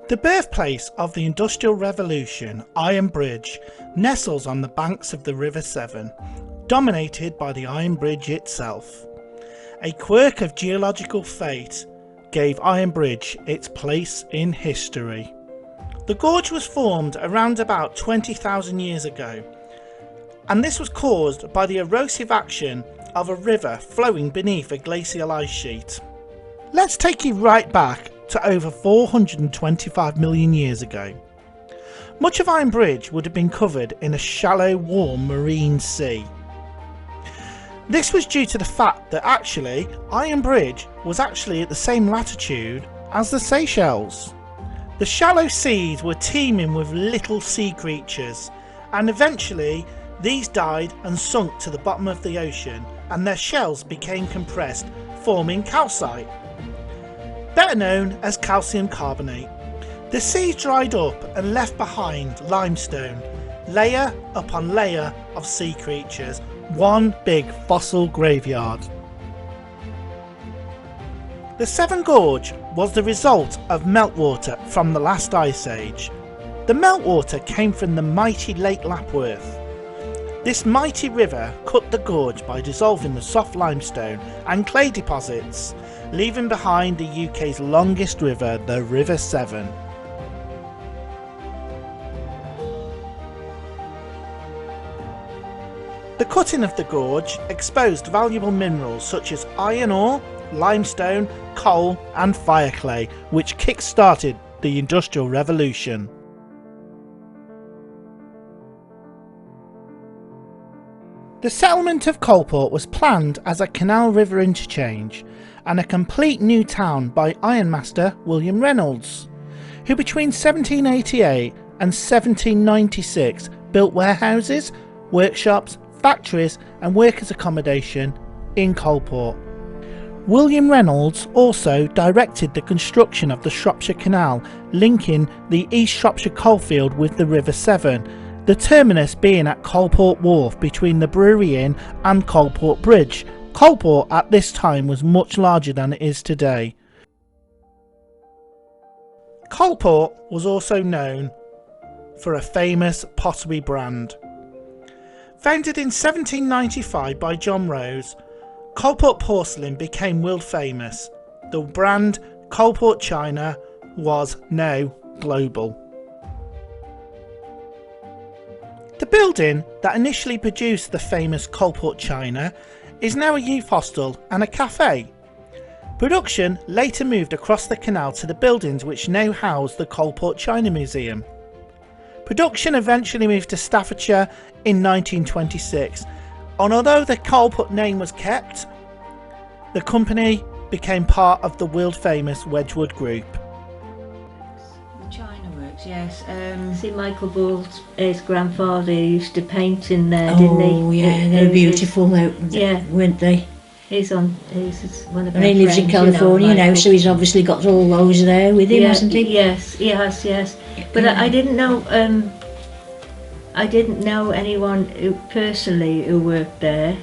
The birthplace of the Industrial Revolution, Ironbridge, nestles on the banks of the River Severn, dominated by the Iron Bridge itself. A quirk of geological fate gave Ironbridge its place in history. The gorge was formed around about 20,000 years ago, and this was caused by the erosive action of a river flowing beneath a glacial ice sheet. Let's take you right back to over 425 million years ago. Much of Ironbridge would have been covered in a shallow, warm marine sea. This was due to the fact that actually Ironbridge was actually at the same latitude as the Seychelles. The shallow seas were teeming with little sea creatures, and eventually these died and sunk to the bottom of the ocean, and their shells became compressed, forming calcite, better known as calcium carbonate. The sea dried up and left behind limestone, layer upon layer of sea creatures, one big fossil graveyard. The Severn Gorge was the result of meltwater from the last ice age. The meltwater came from the mighty Lake Lapworth. This mighty river cut the gorge by dissolving the soft limestone and clay deposits, leaving behind the UK's longest river, the River Severn. The cutting of the gorge exposed valuable minerals such as iron ore, limestone, coal and fire clay, which kick-started the Industrial Revolution. The settlement of Coalport was planned as a canal river interchange and a complete new town by ironmaster William Reynolds, who between 1788 and 1796 built warehouses, workshops, factories and workers' accommodation in Coalport. William Reynolds also directed the construction of the Shropshire Canal, linking the East Shropshire coalfield with the River Severn, the terminus being at Coalport Wharf between the Brewery Inn and Coalport Bridge. Coalport at this time was much larger than it is today. Coalport was also known for a famous pottery brand. Founded in 1795 by John Rose, Coalport porcelain became world famous. The brand Coalport China was now global. The building that initially produced the famous Coalport China is now a youth hostel and a cafe. Production later moved across the canal to the buildings which now house the Coalport China Museum. Production eventually moved to Staffordshire in 1926, and although the Coalport name was kept, the company became part of the world famous Wedgwood Group. Yes, see Michael Ball's his grandfather used to paint in there, didn't he? Oh yeah, they're beautiful though, weren't they? He's one of and he lives in California now, so he's obviously got all those there with him, hasn't he? Yes, he has, yes. But I didn't know anyone who worked there.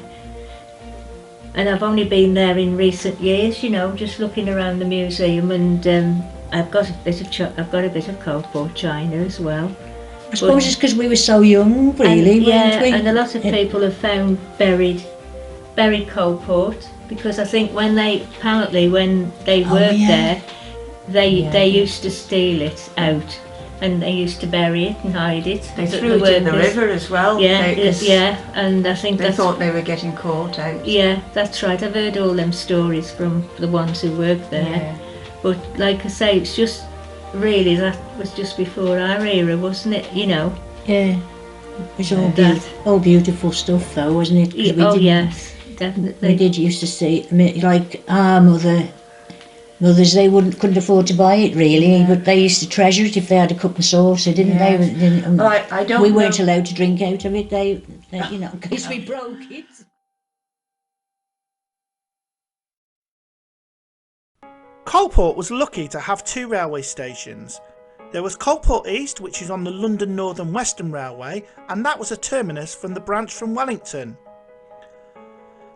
And I've only been there in recent years, you know, just looking around the museum, and I've got a bit of Coalport China as well. I suppose it's because we were so young, really, weren't we? And a lot of people have found buried Coalport, because I think when they worked there, they used to steal it out, and they used to bury it and hide it. They threw it in the river as well. And I think they thought they were getting caught out. Yeah, that's right. I've heard all them stories from the ones who worked there. Yeah. But like I say, it's just really, that was just before our era, wasn't it? You know. Yeah. It was all beautiful stuff, though, wasn't it? Yes, definitely. We did used to see, like our mothers, they couldn't afford to buy it really, but they used to treasure it if they had a cup and saucer, didn't they? We weren't allowed to drink out of it, you know, because we broke it. Coalport was lucky to have two railway stations. There was Coalport East, which is on the London Northern Western Railway, and that was a terminus from the branch from Wellington.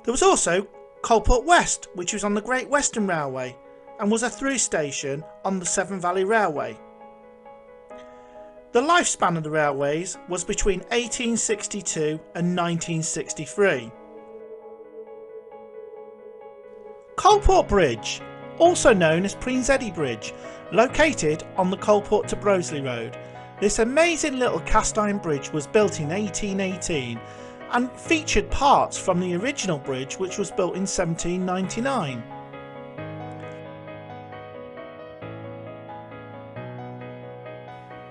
There was also Coalport West, which was on the Great Western Railway and was a through station on the Severn Valley Railway. The lifespan of the railways was between 1862 and 1963. Coalport Bridge, also known as Prince Eddy Bridge, located on the Coalport to Broseley Road. This amazing little cast iron bridge was built in 1818 and featured parts from the original bridge, which was built in 1799.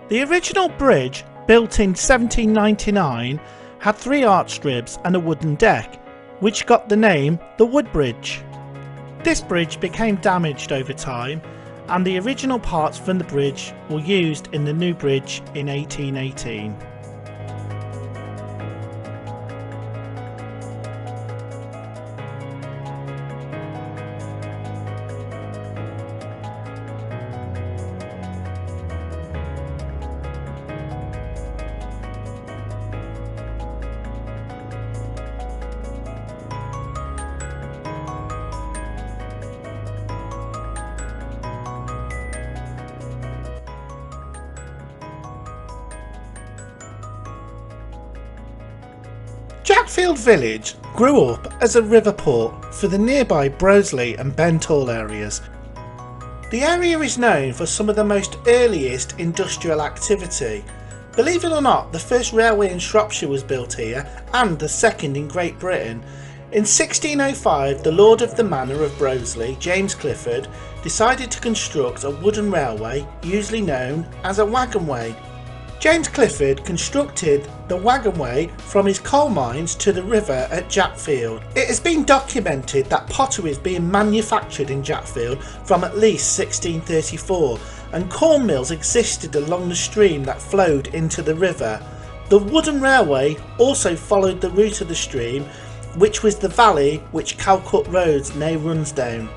The original bridge, built in 1799, had 3 arch ribs and a wooden deck, which got the name the Wood Bridge. This bridge became damaged over time, and the original parts from the bridge were used in the new bridge in 1818. Jackfield Village grew up as a river port for the nearby Broseley and Benthall areas. The area is known for some of the most earliest industrial activity. Believe it or not, the first railway in Shropshire was built here, and the second in Great Britain. In 1605, the Lord of the Manor of Broseley, James Clifford, decided to construct a wooden railway, usually known as a wagonway. James Clifford constructed the wagonway from his coal mines to the river at Jackfield. It has been documented that pottery is being manufactured in Jackfield from at least 1634, and corn mills existed along the stream that flowed into the river. The wooden railway also followed the route of the stream, which was the valley which Coalport Road now runs down.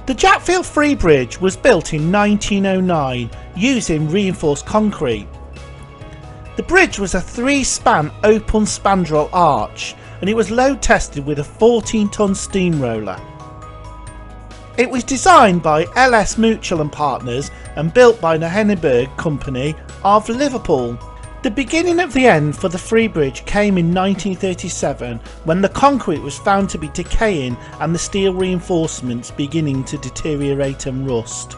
The Jackfield Free Bridge was built in 1909 using reinforced concrete. The bridge was a 3-span open spandrel arch, and it was load tested with a 14-ton steamroller. It was designed by LS Mutual and Partners and built by the Henneberg Company of Liverpool. The beginning of the end for the Free Bridge came in 1937 when the concrete was found to be decaying and the steel reinforcements beginning to deteriorate and rust.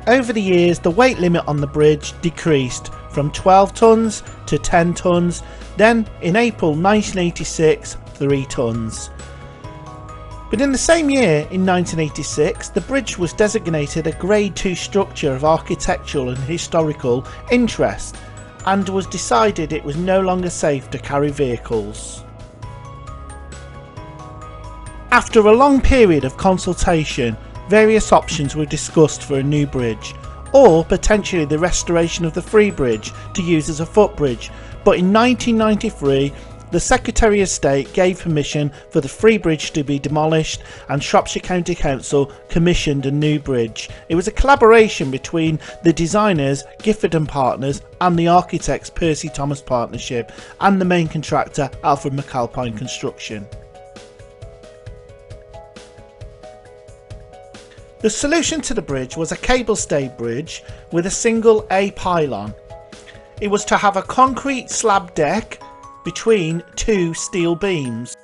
Over the years, the weight limit on the bridge decreased from 12 tonnes to 10 tonnes, then in April 1986, 3 tonnes. But in the same year, in 1986, the bridge was designated a Grade 2 structure of architectural and historical interest, and was decided it was no longer safe to carry vehicles. After a long period of consultation, various options were discussed for a new bridge, or potentially the restoration of the Free Bridge to use as a footbridge, but in 1993 the Secretary of State gave permission for the Free Bridge to be demolished, and Shropshire County Council commissioned a new bridge. It was a collaboration between the designers Gifford and Partners and the architects Percy Thomas Partnership and the main contractor Alfred McAlpine Construction. The solution to the bridge was a cable-stayed bridge with a single A pylon. It was to have a concrete slab deck between 2 steel beams.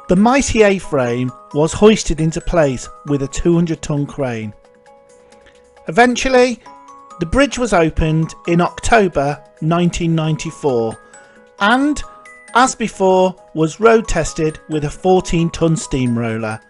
The mighty A-frame was hoisted into place with a 200-ton crane. Eventually, the bridge was opened in October 1994 and, as before, was road tested with a 14-ton steamroller.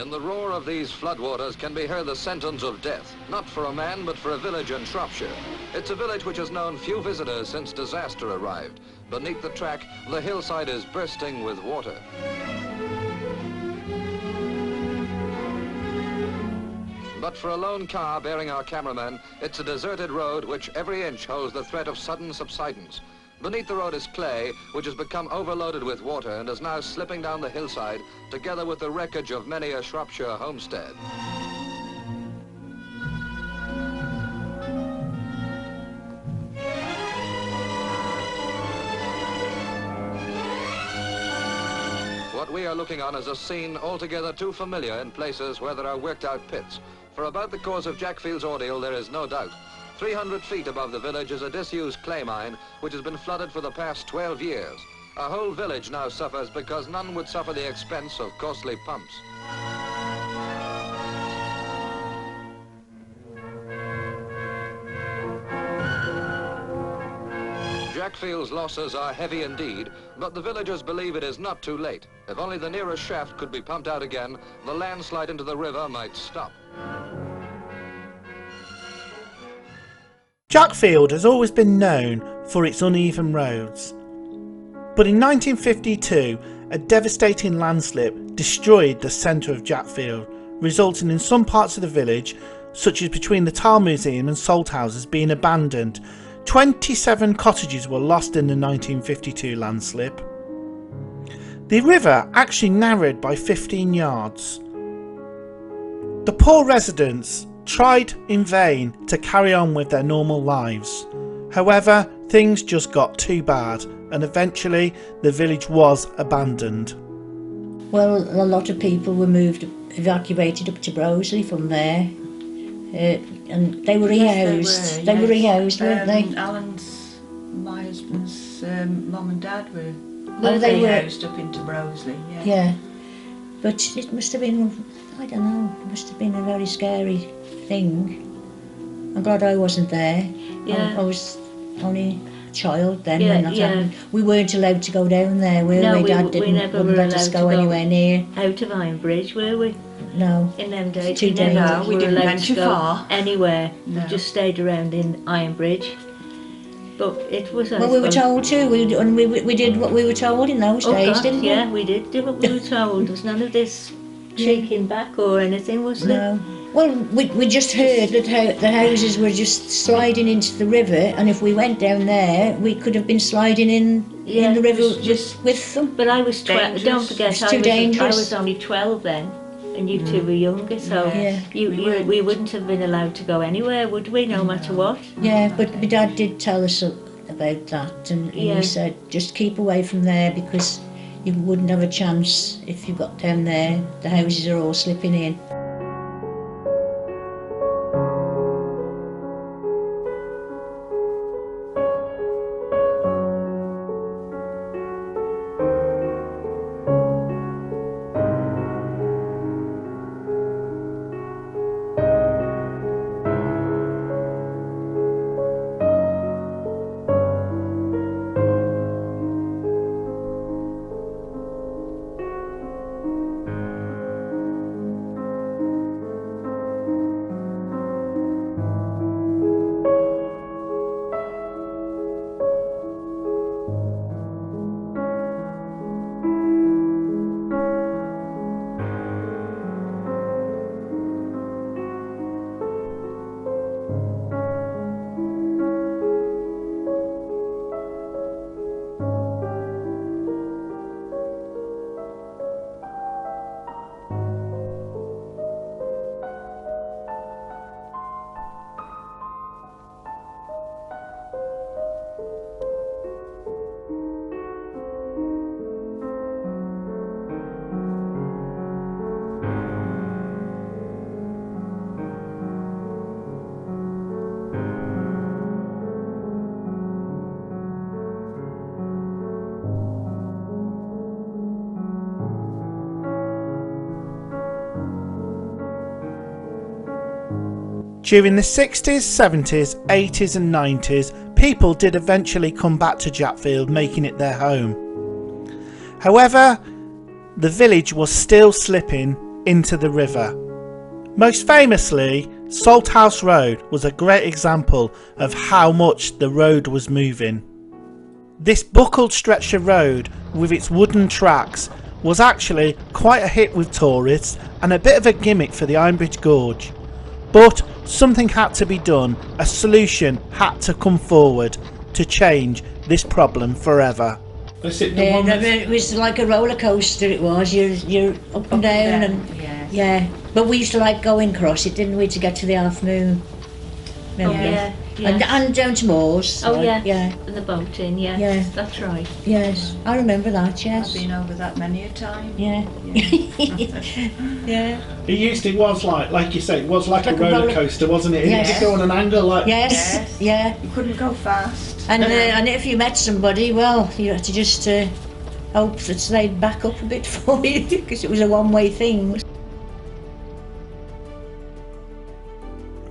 In the roar of these floodwaters can be heard the sentence of death, not for a man, but for a village in Shropshire. It's a village which has known few visitors since disaster arrived. Beneath the track, the hillside is bursting with water. But for a lone car bearing our cameraman, it's a deserted road which every inch holds the threat of sudden subsidence. Beneath the road is clay, which has become overloaded with water and is now slipping down the hillside, together with the wreckage of many a Shropshire homestead. What we are looking on is a scene altogether too familiar in places where there are worked out pits. For about the cause of Jackfield's ordeal there is no doubt. 300 feet above the village is a disused clay mine which has been flooded for the past 12 years. A whole village now suffers because none would suffer the expense of costly pumps. Jackfield's losses are heavy indeed, but the villagers believe it is not too late. If only the nearest shaft could be pumped out again, the landslide into the river might stop. Jackfield has always been known for its uneven roads, but in 1952 a devastating landslip destroyed the centre of Jackfield, resulting in some parts of the village, such as between the Tile Museum and Salthouses, being abandoned. 27 cottages were lost in the 1952 landslip. The river actually narrowed by 15 yards. The poor residents tried in vain to carry on with their normal lives. However, things just got too bad and eventually the village was abandoned. Well, a lot of people were evacuated up to Broseley from there. And they were rehoused. They were rehoused, weren't they? My husband's mum and dad were rehoused up into Broseley. Yeah. But it must have been, I don't know, it must have been a very scary thing. I'm glad I wasn't there. Yeah. I was only a child then when that happened. We weren't allowed to go down there, were we? No, Dad wouldn't let us go anywhere near. Out of Ironbridge, were we? No. In them days, Too dangerous. We didn't venture far. Anywhere. No. We just stayed around in Ironbridge. But it was. Well, we were told too. We did what we were told in those days, God, didn't we? Yeah, we did do what we were told. There was none of this shaking back or anything, was there? No. Well, we just heard that the houses were just sliding into the river, and if we went down there, we could have been sliding in the river just with them. But I was 12. Don't forget, I was only 12 then, and you two were younger, so we wouldn't have been allowed to go anywhere, would we? No matter what. Yeah, but my dad did tell us about that, and he said just keep away from there because you wouldn't have a chance if you got down there. The houses are all slipping in. During the 60s, 70s, 80s and 90s, people did eventually come back to Jackfield, making it their home. However, the village was still slipping into the river. Most famously, Salthouse Road was a great example of how much the road was moving. This buckled stretch of road with its wooden tracks was actually quite a hit with tourists and a bit of a gimmick for the Ironbridge Gorge. But something had to be done, a solution had to come forward to change this problem forever. It was like a roller coaster, it was. You're up and down and yes. yeah. But we used to like going across it, didn't we, to get to the Half Moon? Remember? Yeah. Yes. And down to Moors. Oh yeah. Yeah. And the boating, yes. Yeah. That's right. Yes, I remember that. Yes. I've been over that many a time. Yeah. Yeah. It was like you say, it was like a Like a roller roller- coaster, wasn't it? Yes. It did go on an angle like... Yes. Yes. Yeah. You couldn't go fast. And if you met somebody, well, you had to just hope that they'd back up a bit for you because it was a one-way thing.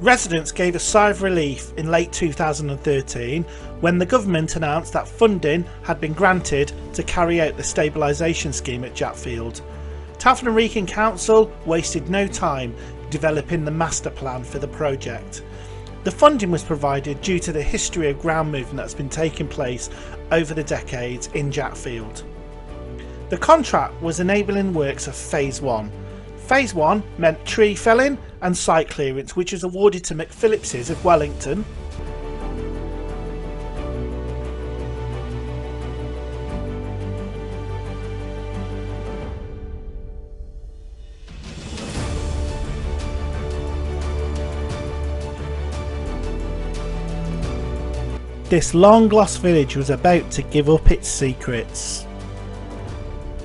Residents gave a sigh of relief in late 2013 when the government announced that funding had been granted to carry out the stabilisation scheme at Japfield. Telford and Wrekin Council wasted no time developing the master plan for the project. The funding was provided due to the history of ground movement that's been taking place over the decades in Japfield. The contract was enabling works of Phase 1. Phase 1 meant tree felling and site clearance, which was awarded to McPhillips's of Wellington. This long-lost village was about to give up its secrets.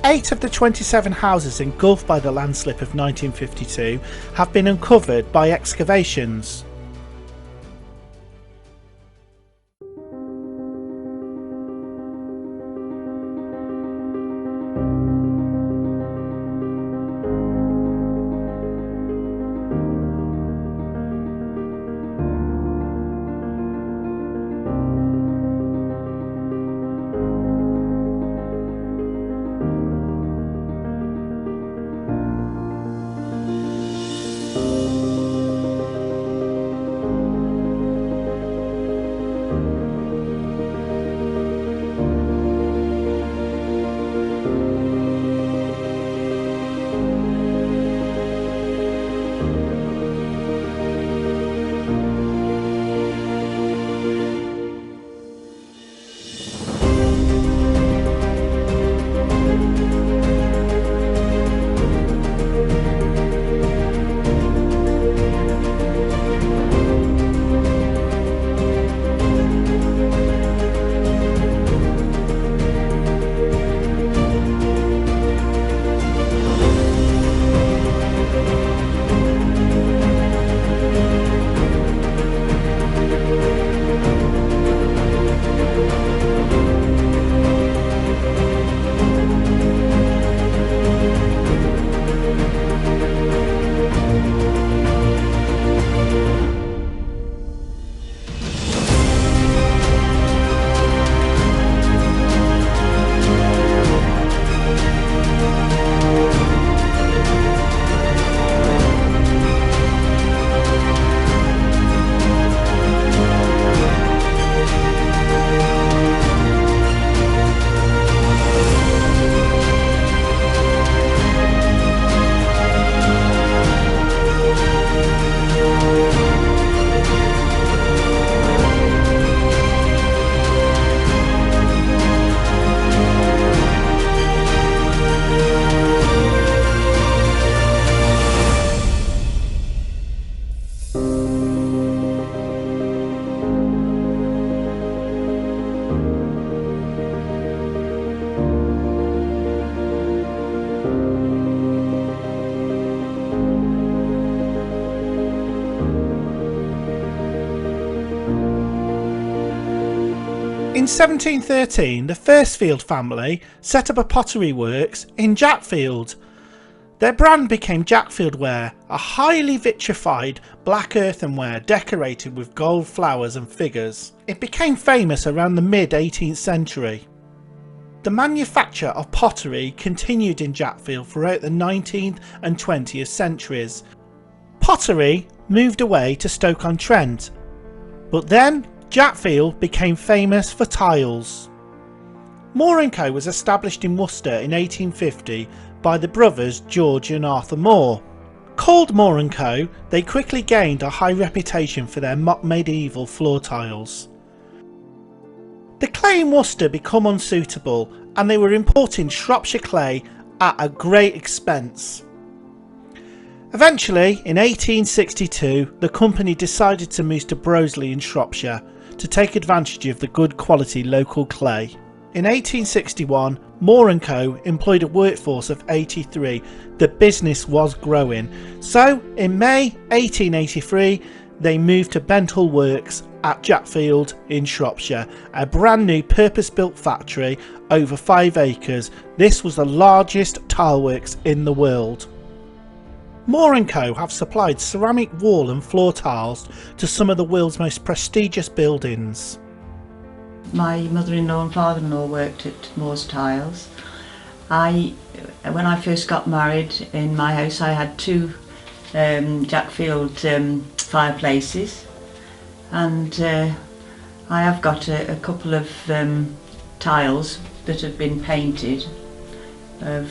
8 of the 27 houses engulfed by the landslip of 1952 have been uncovered by excavations. In 1713, the Firstfield family set up a pottery works in Japfield. Their brand became Telfordbyair, a highly vitrified black earthenware decorated with gold flowers and figures. It became famous around the mid-18th century. The manufacture of pottery continued in Jackfield throughout the 19th and 20th centuries. Pottery moved away to Stoke-on-Trent, but then Jackfield became famous for tiles. Moore & Co was established in Worcester in 1850 by the brothers George and Arthur Moore. Called Moore & Co, they quickly gained a high reputation for their mock medieval floor tiles. The clay in Worcester became unsuitable and they were importing Shropshire clay at a great expense. Eventually, in 1862, the company decided to move to Broseley in Shropshire to take advantage of the good quality local clay. In 1861, Moore & Co employed a workforce of 83. The business was growing, so in May 1883 they moved to Benthall Works at Jackfield in Shropshire, a brand new purpose-built factory over 5 acres. This was the largest tileworks in the world. Moore & Co have supplied ceramic wall and floor tiles to some of the world's most prestigious buildings. My mother-in-law and father-in-law worked at Moore's Tiles. When I first got married in my house, I had 2 Jackfield fireplaces, and I have got a couple of tiles that have been painted of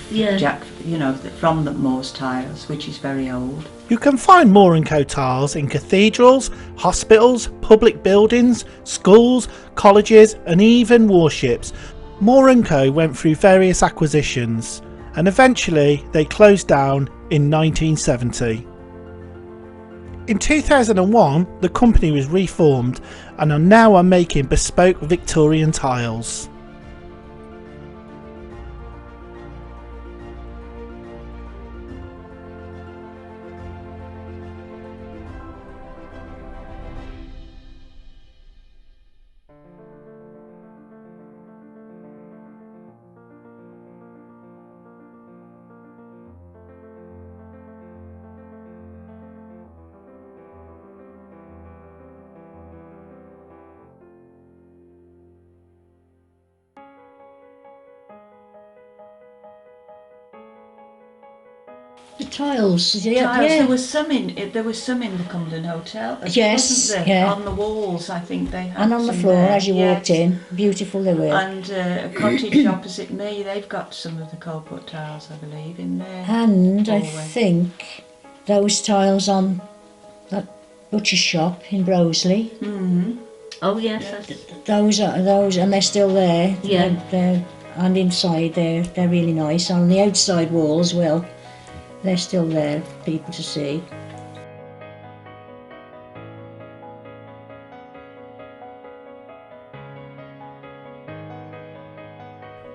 from the Moore's Tiles, which is very old. You can find Moore & Co tiles in cathedrals, hospitals, public buildings, schools, colleges and even warships. Moore & Co went through various acquisitions and eventually they closed down in 1970. In 2001 the company was reformed and are now making bespoke Victorian tiles. The tiles, There was some in the Cumberland Hotel. Yes, wasn't there? On the walls, I think they had. And on the floor there. as you walked in, beautiful they were. And a cottage opposite me, they've got some of the Coalport tiles, I believe, in there. And I think those tiles on that butcher shop in Broseley. Mm-hmm. Oh yes, those, and they're still there. Yeah. And inside they're really nice. On the outside wall as well. They're still there for people to see.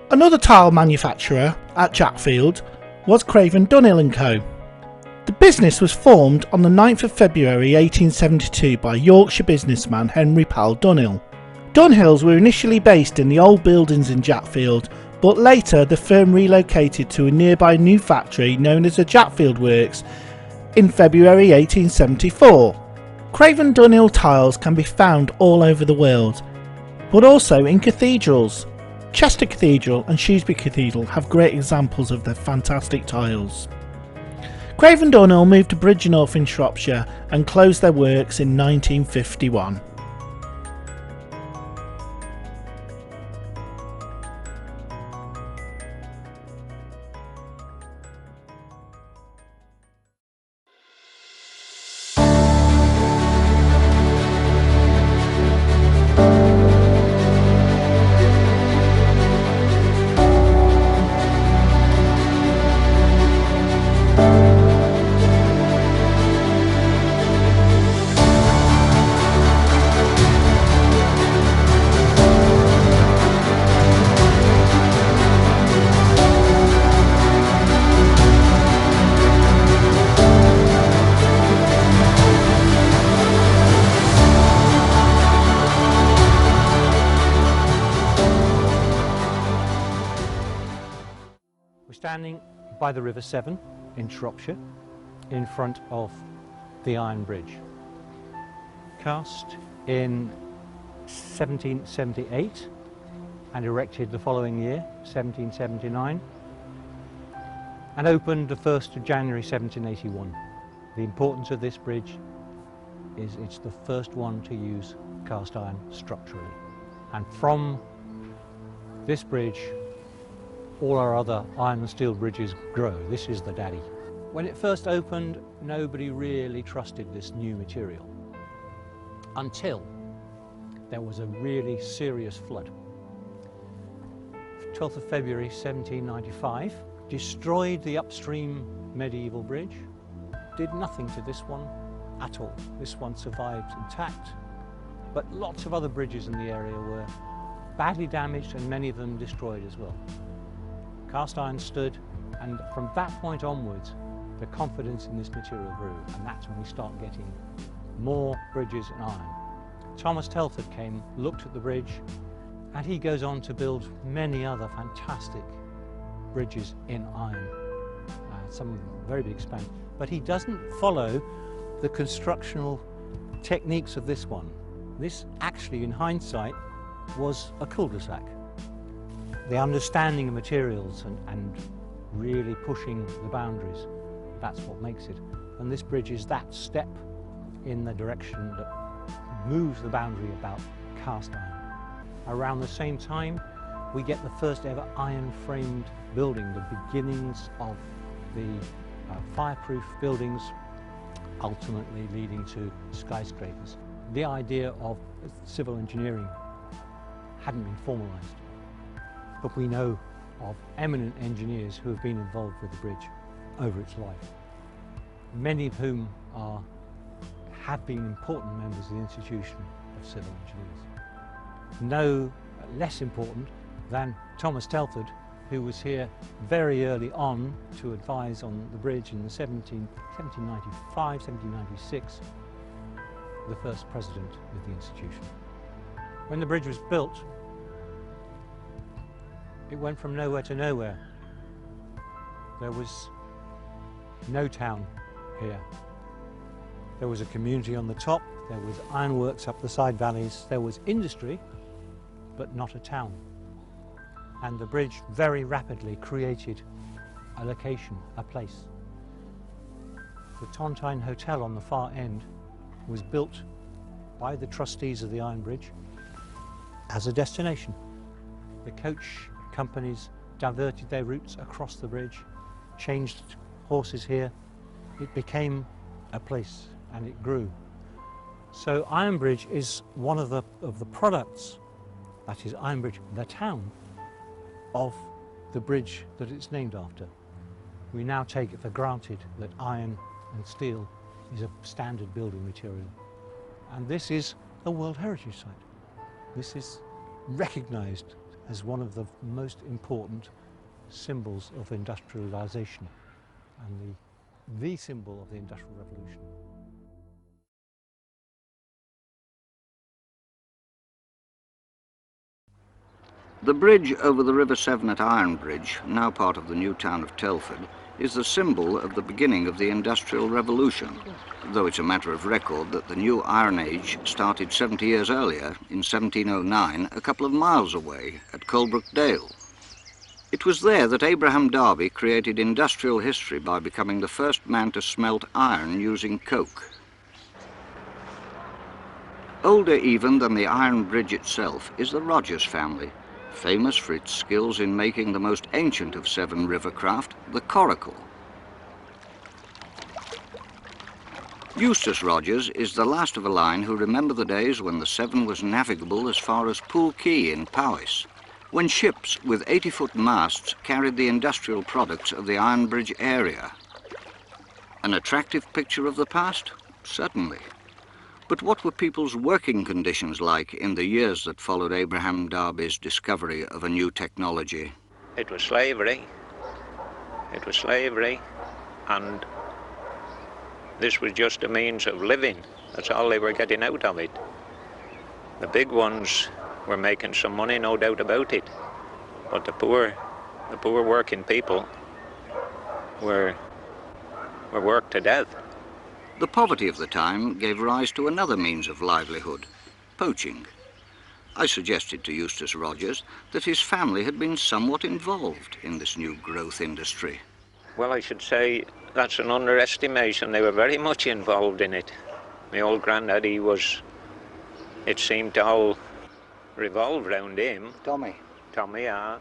Another tile manufacturer at Jackfield was Craven Dunhill & Co. The business was formed on the 9th of February 1872 by Yorkshire businessman Henry Powell Dunhill. Dunhills were initially based in the old buildings in Jackfield, but later the firm relocated to a nearby new factory known as the Jackfield Works in February 1874. Craven Dunhill tiles can be found all over the world, but also in cathedrals. Chester Cathedral and Shrewsbury Cathedral have great examples of their fantastic tiles. Craven Dunhill moved to Bridgnorth in Shropshire and closed their works in 1951. Standing by the River Severn in Shropshire, in front of the Ironbridge. Cast in 1778 and erected the following year, 1779, and opened the 1st of January 1781. The importance of this bridge is it's the first one to use cast iron structurally. And from this bridge, all our other iron and steel bridges grow. This is the daddy. When it first opened, nobody really trusted this new material until there was a really serious flood. 12th of February 1795 destroyed the upstream medieval bridge, did nothing to this one at all. This one survived intact, but lots of other bridges in the area were badly damaged and many of them destroyed as well. Cast iron stood, and from that point onwards the confidence in this material grew, and that's when we start getting more bridges in iron. Thomas Telford came, looked at the bridge, and he goes on to build many other fantastic bridges in iron, some very big span. But he doesn't follow the constructional techniques of this one. This actually, in hindsight, was a cul-de-sac. The understanding of materials and really pushing the boundaries, that's what makes it. And this bridge is that step in the direction that moves the boundary about cast iron. Around the same time, we get the first ever iron-framed building, the beginnings of the fireproof buildings, ultimately leading to skyscrapers. The idea of civil engineering hadn't been formalised, but we know of eminent engineers who have been involved with the bridge over its life, many of whom have been important members of the institution of civil engineers. No less important than Thomas Telford, who was here very early on to advise on the bridge in the 1795, 1796, the first president of the institution. When the bridge was built, it went from nowhere to nowhere. There was no town here. There was a community on the top, there was ironworks up the side valleys, there was industry, but not a town. And the bridge very rapidly created a location, a place. The Tontine Hotel on the far end was built by the trustees of the Ironbridge as a destination. The coach companies diverted their routes across the bridge, changed horses here. It became a place and it grew. So Ironbridge is one of the products, that is Ironbridge, the town, of the bridge that it's named after. We now take it for granted that iron and steel is a standard building material. And this is a World Heritage Site. This is recognised as one of the most important symbols of industrialisation and the symbol of the Industrial Revolution. The bridge over the River Severn at Ironbridge, now part of the new town of Telford, is the symbol of the beginning of the Industrial Revolution, though it's a matter of record that the new Iron Age started 70 years earlier, in 1709, a couple of miles away at Coalport. It was there that Abraham Darby created industrial history by becoming the first man to smelt iron using coke. Older even than the Iron Bridge itself is the Rogers family, famous for its skills in making the most ancient of Severn River craft, the coracle. Eustace Rogers is the last of a line who remember the days when the Severn was navigable as far as Poole Quay in Powys, when ships with 80-foot masts carried the industrial products of the Ironbridge area. An attractive picture of the past? Certainly. But what were people's working conditions like in the years that followed Abraham Darby's discovery of a new technology? It was slavery. It was slavery, and this was just a means of living. That's all they were getting out of it. The big ones were making some money, no doubt about it, but the poor working people were worked to death. The poverty of the time gave rise to another means of livelihood, poaching. I suggested to Eustace Rogers that his family had been somewhat involved in this new growth industry. Well, I should say that's an underestimation. They were very much involved in it. My old granddad, it seemed to all revolve around him. Tommy? Tommy, yeah.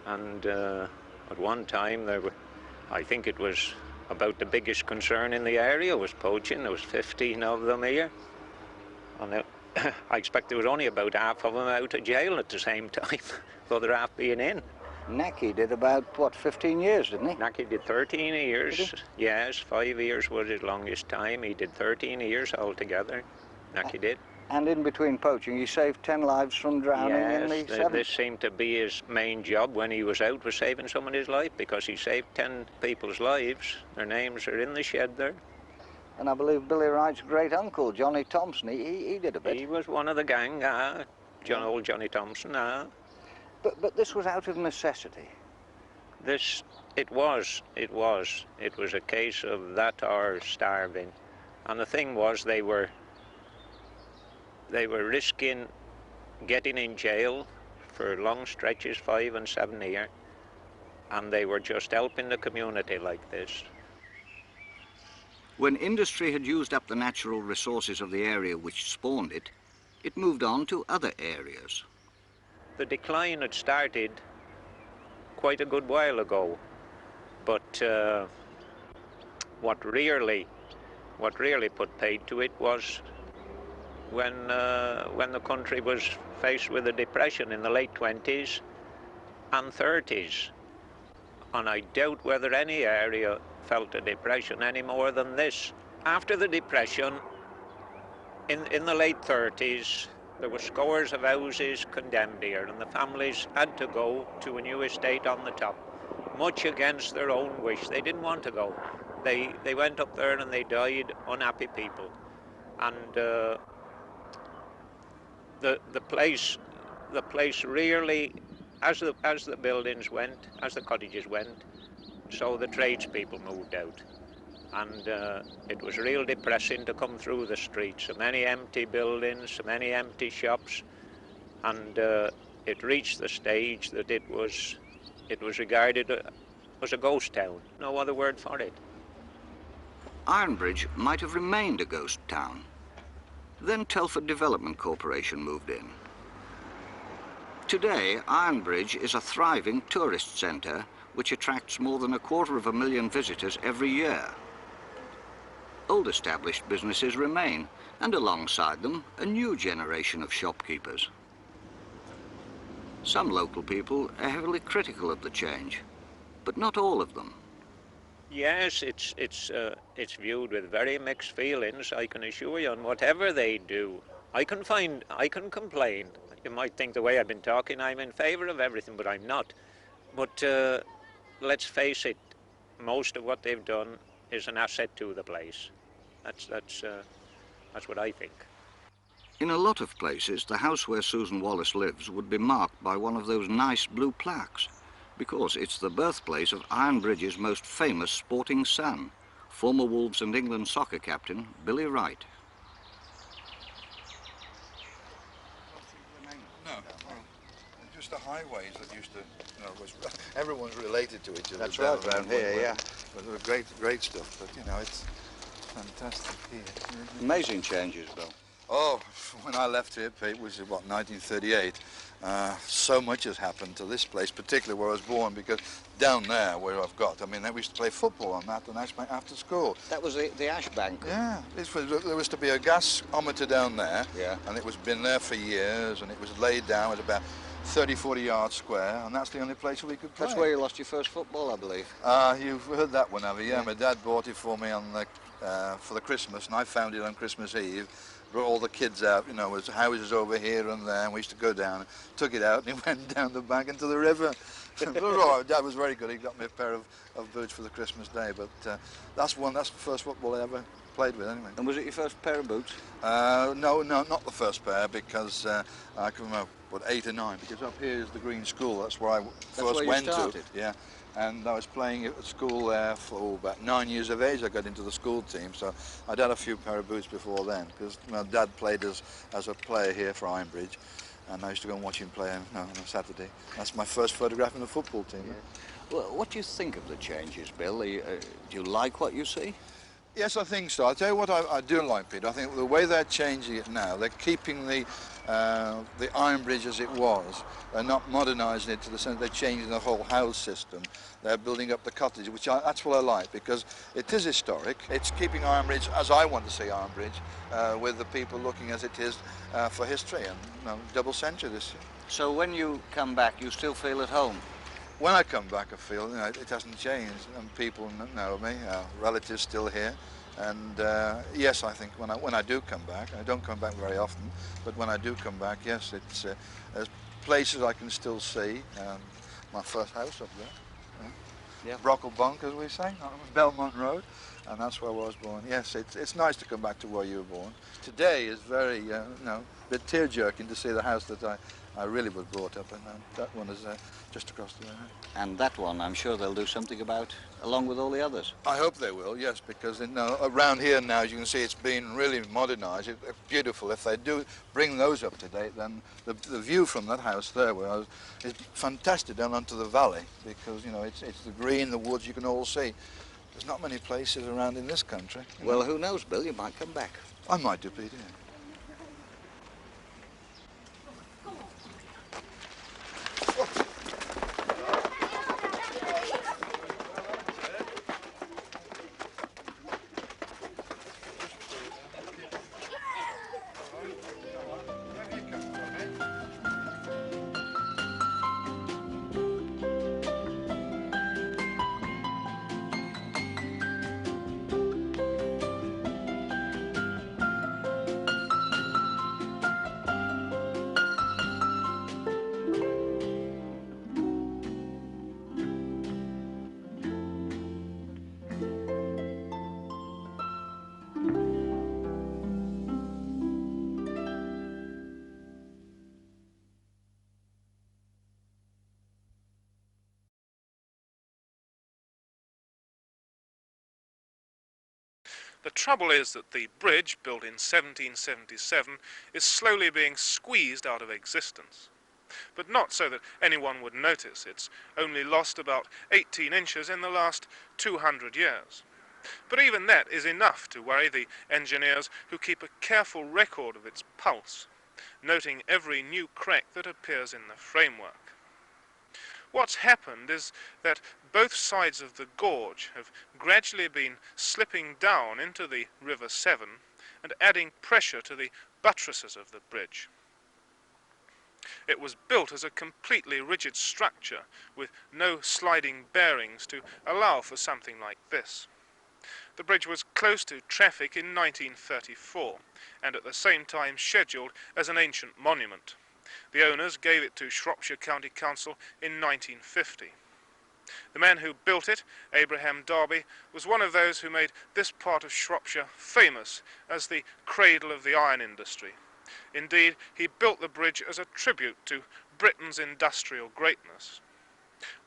And at one time, I think it was about the biggest concern in the area was poaching. There was 15 of them here. And I expect there was only about half of them out of jail at the same time, the other half being in. Nacky did about, what, 15 years, didn't he? Nacky did 13 years. Did he? Yes, 5 years was his longest time. He did 13 years altogether. Nacky did. And in between poaching, he saved 10 lives from drowning in the 70s. This seemed to be his main job when he was out, was saving somebody's life, because he saved 10 people's lives. Their names are in the shed there. And I believe Billy Wright's great-uncle, Johnny Thompson, he did a bit. He was one of the gang, old Johnny Thompson, But this was out of necessity. It was a case of that or starving. And the thing was, they were risking getting in jail for long stretches, 5 and 7 years, and they were just helping the community like this. When industry had used up the natural resources of the area which spawned it, it moved on to other areas. The decline had started quite a good while ago, but what really put paid to it was when the country was faced with a depression in the late 20s and 30s. And I doubt whether any area felt a depression any more than this. After the depression, in the late 30s, there were scores of houses condemned here, and the families had to go to a new estate on the top, much against their own wish. They didn't want to go. They went up there and they died unhappy people. And the place really, as the buildings went, as the cottages went, so the tradespeople moved out. And it was real depressing to come through the streets. So many empty buildings, so many empty shops, and it reached the stage that it was regarded as a ghost town. No other word for it. Ironbridge might have remained a ghost town. Then Telford Development Corporation moved in. Today, Ironbridge is a thriving tourist centre which attracts more than 250,000 visitors every year. Old established businesses remain, and alongside them, a new generation of shopkeepers. Some local people are heavily critical of the change, but not all of them. Yes, it's viewed with very mixed feelings, I can assure you, and whatever they do. I can complain. You might think the way I've been talking, I'm in favour of everything, but I'm not. But let's face it, most of what they've done is an asset to the place. That's what I think. In a lot of places, the house where Susan Wallace lives would be marked by one of those nice blue plaques, because it's the birthplace of Ironbridge's most famous sporting son, former Wolves and England soccer captain, Billy Wright. No, just the highways that used to, everyone's related to each other. That's right, around here, yeah. But there were great stuff, but it's fantastic here. Amazing changes, Bill. Oh, when I left here, it was, 1938. So much has happened to this place, particularly where I was born, because down there, where I've got, we used to play football on that and after school. That was the ash bank? Yeah, there was to be a gasometer down there, yeah, and it was been there for years, and it was laid down at about 30-40 yards square, and that's the only place we could play. That's where you lost your first football, I believe. You've heard that one, have you? Yeah, my dad bought it for me for the Christmas, and I found it on Christmas Eve. Brought all the kids out, there's houses over here and there, and we used to go down, took it out, and it went down the bank into the river. Dad was very good. He got me a pair of boots for the Christmas day, but that's the first football I ever played with anyway. And was it your first pair of boots? No, not the first pair, because I can remember, what, 8 or 9, because up here is the Green School, that's where I first went to. Yeah, and I was playing at school there for about 9 years of age. I got into the school team, so I'd had a few pair of boots before then, because my dad played as a player here for Ironbridge, and I used to go and watch him play on a Saturday. That's my first photograph in the football team. Yeah. Well, what do you think of the changes, Bill? Do you like what you see? Yes, I think so. I'll tell you what I do like, Peter. I think the way they're changing it now, they're keeping the Ironbridge as it was. They're not modernising it to the sense they're changing the whole house system. They're building up the cottage, that's what I like, because it is historic. It's keeping Ironbridge as I want to see Ironbridge, with the people looking as it is for history, and double century this year. So when you come back, you still feel at home? When I come back, I feel it hasn't changed, and people know me, relatives still here, and yes, I think when I do come back, I don't come back very often, but when I do come back, yes, it's there's places I can still see. My first house up there, yeah. Brockle Bunk, as we say, on Belmont Road, and that's where I was born. Yes, it's nice to come back to where you were born. Today is very, a bit tear-jerking to see the house that I really was brought up in, and that one is just across the way. And that one, I'm sure they'll do something about, along with all the others. I hope they will, yes, because around here now, as you can see, it's been really modernised. It's beautiful. If they do bring those up to date, then the view from that house there is fantastic down onto the valley, because it's the green, the woods, you can all see. There's not many places around in this country. Well, who knows, Bill? You might come back. I might do, Peter. The trouble is that the bridge, built in 1777, is slowly being squeezed out of existence. But not so that anyone would notice. It's only lost about 18 inches in the last 200 years. But even that is enough to worry the engineers who keep a careful record of its pulse, noting every new crack that appears in the framework. What's happened is that both sides of the gorge have gradually been slipping down into the River Severn and adding pressure to the buttresses of the bridge. It was built as a completely rigid structure with no sliding bearings to allow for something like this. The bridge was close to traffic in 1934 and at the same time scheduled as an ancient monument. The owners gave it to Shropshire County Council in 1950. The man who built it, Abraham Darby, was one of those who made this part of Shropshire famous as the cradle of the iron industry. Indeed, he built the bridge as a tribute to Britain's industrial greatness.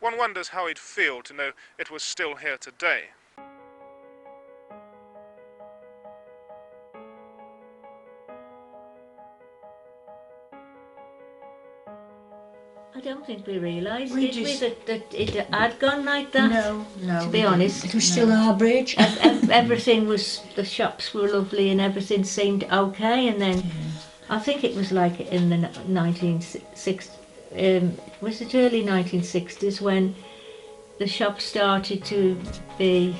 One wonders how he'd feel to know it was still here today. I don't think we realised, did we, that it had gone like that? No. To be honest. It was still our bridge. Everything was, the shops were lovely and everything seemed okay, and then I think it was like in the 1960s, was it early 1960s when the shops started to be,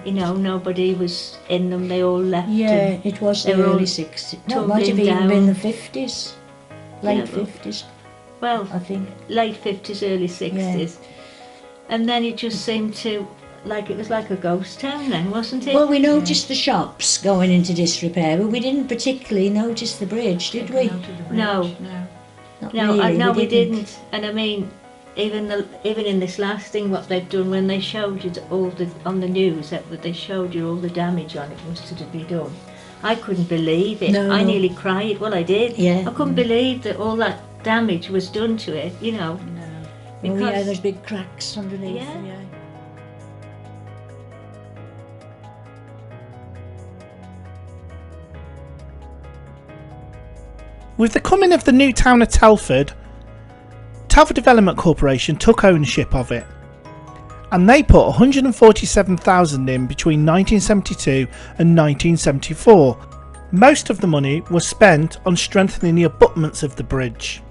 nobody was in them, they all left. Yeah, it was the early 60s. No, it might have even been the 50s, late 50s. Well, I think late 50s, early 60s. Yeah. And then it just seemed to, it was like a ghost town then, wasn't it? Well, we noticed the shops going into disrepair, but we didn't particularly notice the bridge, did we? No. Not really, we didn't. And I mean, even in this last thing, what they've done when they showed you all the on the news that they showed you all the damage on it was to be done. I couldn't believe it. No, I no. nearly cried. Well, I did. Yeah. I couldn't believe that all that damage was done to it. You know. No. Because, oh yeah, there's big cracks underneath. Yeah. Yeah. With the coming of the new town of Telford, Telford Development Corporation took ownership of it, and they put £147,000 in between 1972 and 1974. Most of the money was spent on strengthening the abutments of the bridge.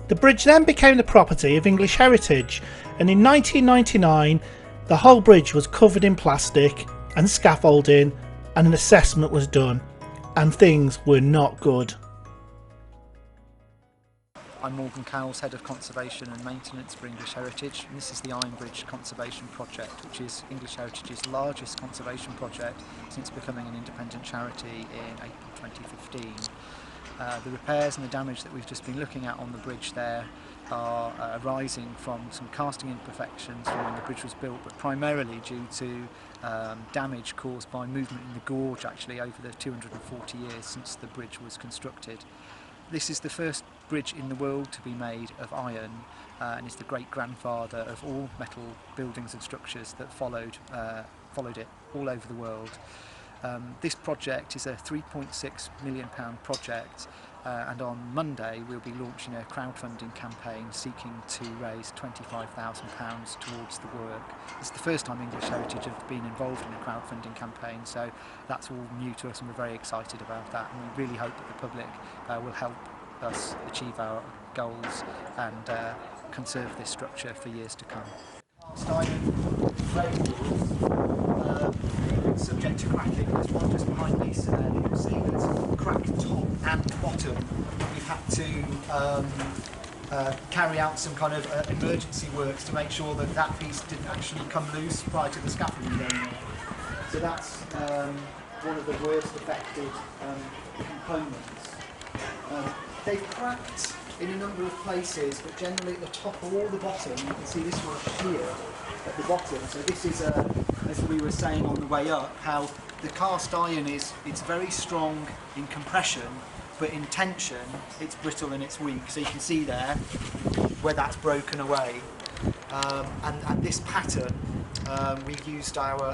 The bridge then became the property of English Heritage, and in 1999 the whole bridge was covered in plastic and scaffolding, and an assessment was done, and things were not good. I'm Morgan Cowles, Head of Conservation and Maintenance for English Heritage, and this is the Ironbridge Conservation Project, which is English Heritage's largest conservation project since becoming an independent charity in April 2015. The repairs and the damage that we've just been looking at on the bridge there are arising from some casting imperfections from when the bridge was built, but primarily due to damage caused by movement in the gorge actually over the 240 years since the bridge was constructed. This is the first bridge in the world to be made of iron, and is the great-grandfather of all metal buildings and structures that followed it all over the world. This project is a £3.6 million project, and on Monday we'll be launching a crowdfunding campaign seeking to raise £25,000 towards the work. It's the first time English Heritage have been involved in a crowdfunding campaign, so that's all new to us and we're very excited about that, and we really hope that the public will help us achieve our goals and conserve this structure for years to come. Subject to cracking. There's one just behind Lisa there that you'll see that's cracked top and bottom. We've had to carry out some kind of emergency works to make sure that that piece didn't actually come loose prior to the scaffolding going there. So that's one of the worst affected components. They've cracked in a number of places, but generally at the top or the bottom. You can see this one here at the bottom. So this is, as we were saying on the way up, how the cast iron it's very strong in compression, but in tension it's brittle and it's weak. So you can see there where that's broken away. And this pattern, we used our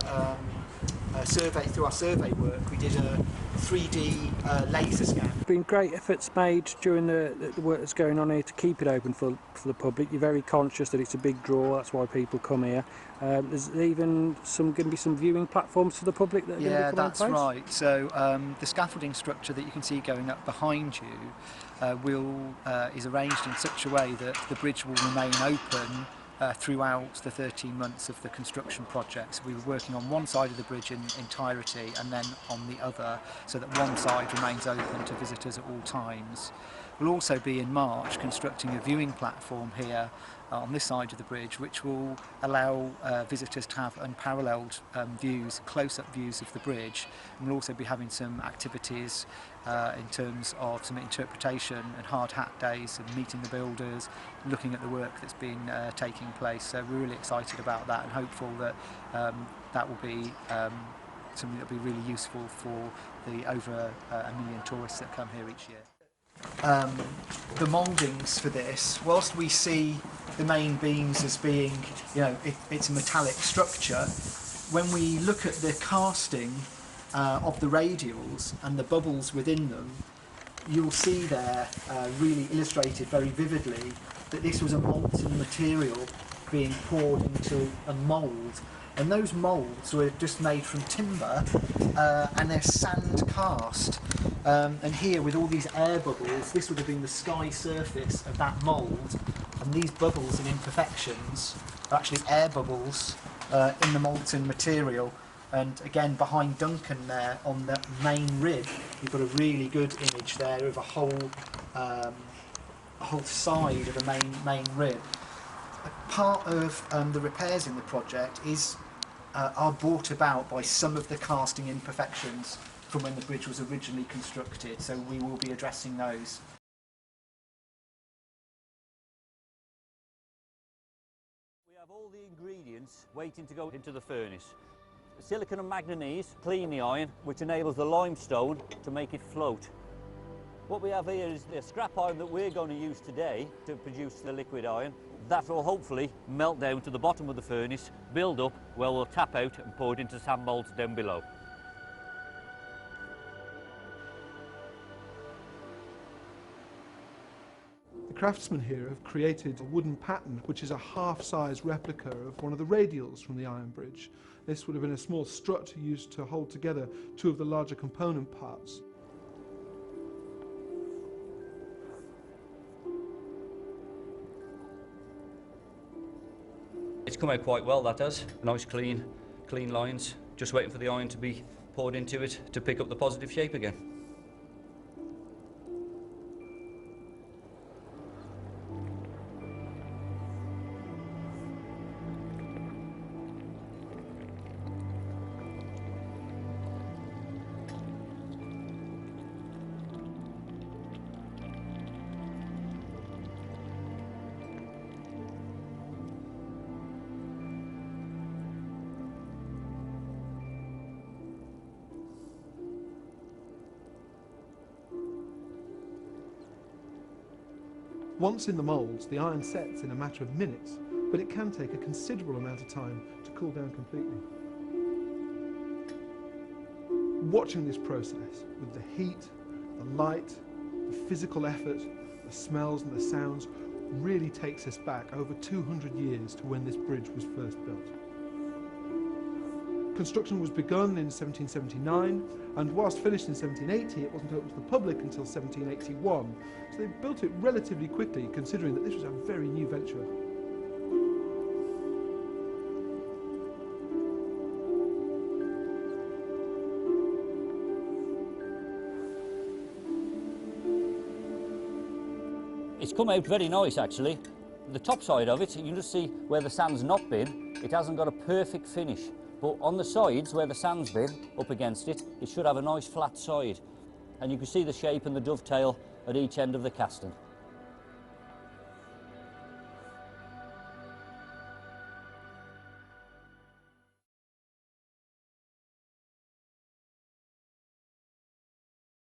survey, through our survey work, we did a 3D laser scan. Been great efforts made during the work that's going on here to keep it open for the public. You're very conscious that it's a big draw, that's why people come here. There's even going to be some viewing platforms for the public that are going to be coming in place? Yeah, that's right. So the scaffolding structure that you can see going up behind you is arranged in such a way that the bridge will remain open throughout the 13 months of the construction project. So we were working on one side of the bridge in entirety and then on the other, so that one side remains open to visitors at all times. We'll also be in March constructing a viewing platform here on this side of the bridge, which will allow visitors to have unparalleled views, close-up views of the bridge. And we'll also be having some activities in terms of some interpretation and hard hat days and meeting the builders, looking at the work that's been taking place. So we're really excited about that and hopeful that that will be something that will be really useful for the over 1 million tourists that come here each year. The mouldings for this, whilst we see the main beams as being, it's a metallic structure, when we look at the casting of the radials and the bubbles within them, you'll see there really illustrated very vividly that this was a molten material being poured into a mould. And those moulds were just made from timber and they're sand cast. And here with all these air bubbles, this would have been the sky surface of that mould. And these bubbles and imperfections are actually air bubbles in the molten material. And again, behind Duncan there on the main rib, you've got a really good image there of a whole side of a main rib. Part of the repairs in the project are brought about by some of the casting imperfections from when the bridge was originally constructed, so we will be addressing those. ingredients waiting to go into the furnace. Silicon and manganese clean the iron, which enables the limestone to make it float. What we have here is the scrap iron that we're going to use today to produce the liquid iron. That will hopefully melt down to the bottom of the furnace, build up, where we'll tap out and pour it into sand moulds down below. The craftsmen here have created a wooden pattern which is a half-size replica of one of the radials from the Ironbridge. This would have been a small strut used to hold together two of the larger component parts. It's come out quite well, that does. Nice clean lines, just waiting for the iron to be poured into it to pick up the positive shape again. Once in the moulds, the iron sets in a matter of minutes, but it can take a considerable amount of time to cool down completely. Watching this process, with the heat, the light, the physical effort, the smells and the sounds, really takes us back over 200 years to when this bridge was first built. Construction was begun in 1779, and whilst finished in 1780, it wasn't open to the public until 1781. So they built it relatively quickly, considering that this was a very new venture. It's come out very nice, actually. The top side of it, you can just see where the sand's not been, it hasn't got a perfect finish. But on the sides, where the sand's been, up against it, it should have a nice flat side. And you can see the shape and the dovetail at each end of the casting.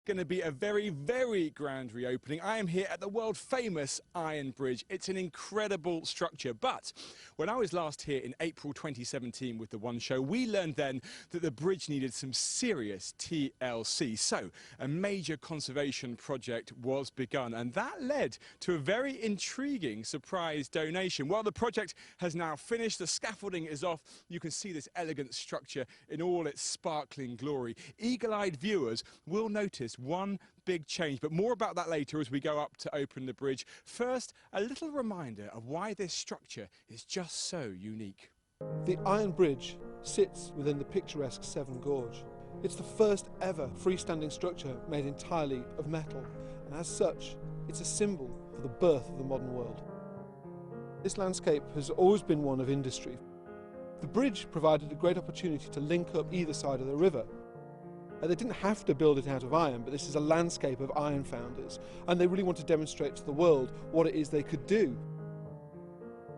Going to be a very, very grand reopening. I am here at the world famous Ironbridge. It's an incredible structure, but when I was last here in April 2017 with the One Show, we learned then that the bridge needed some serious TLC. So a major conservation project was begun, and that led to a very intriguing surprise donation. Well, the project has now finished, the scaffolding is off, you can see this elegant structure in all its sparkling glory. Eagle-eyed viewers will notice one big change, but more about that later as we go up to open the bridge. First, a little reminder of why this structure is just so unique. The Ironbridge sits within the picturesque Severn Gorge. It's the first ever freestanding structure made entirely of metal, and as such, it's a symbol for the birth of the modern world. This landscape has always been one of industry. The bridge provided a great opportunity to link up either side of the river. They didn't have to build it out of iron, but this is a landscape of iron founders, and they really want to demonstrate to the world what it is they could do.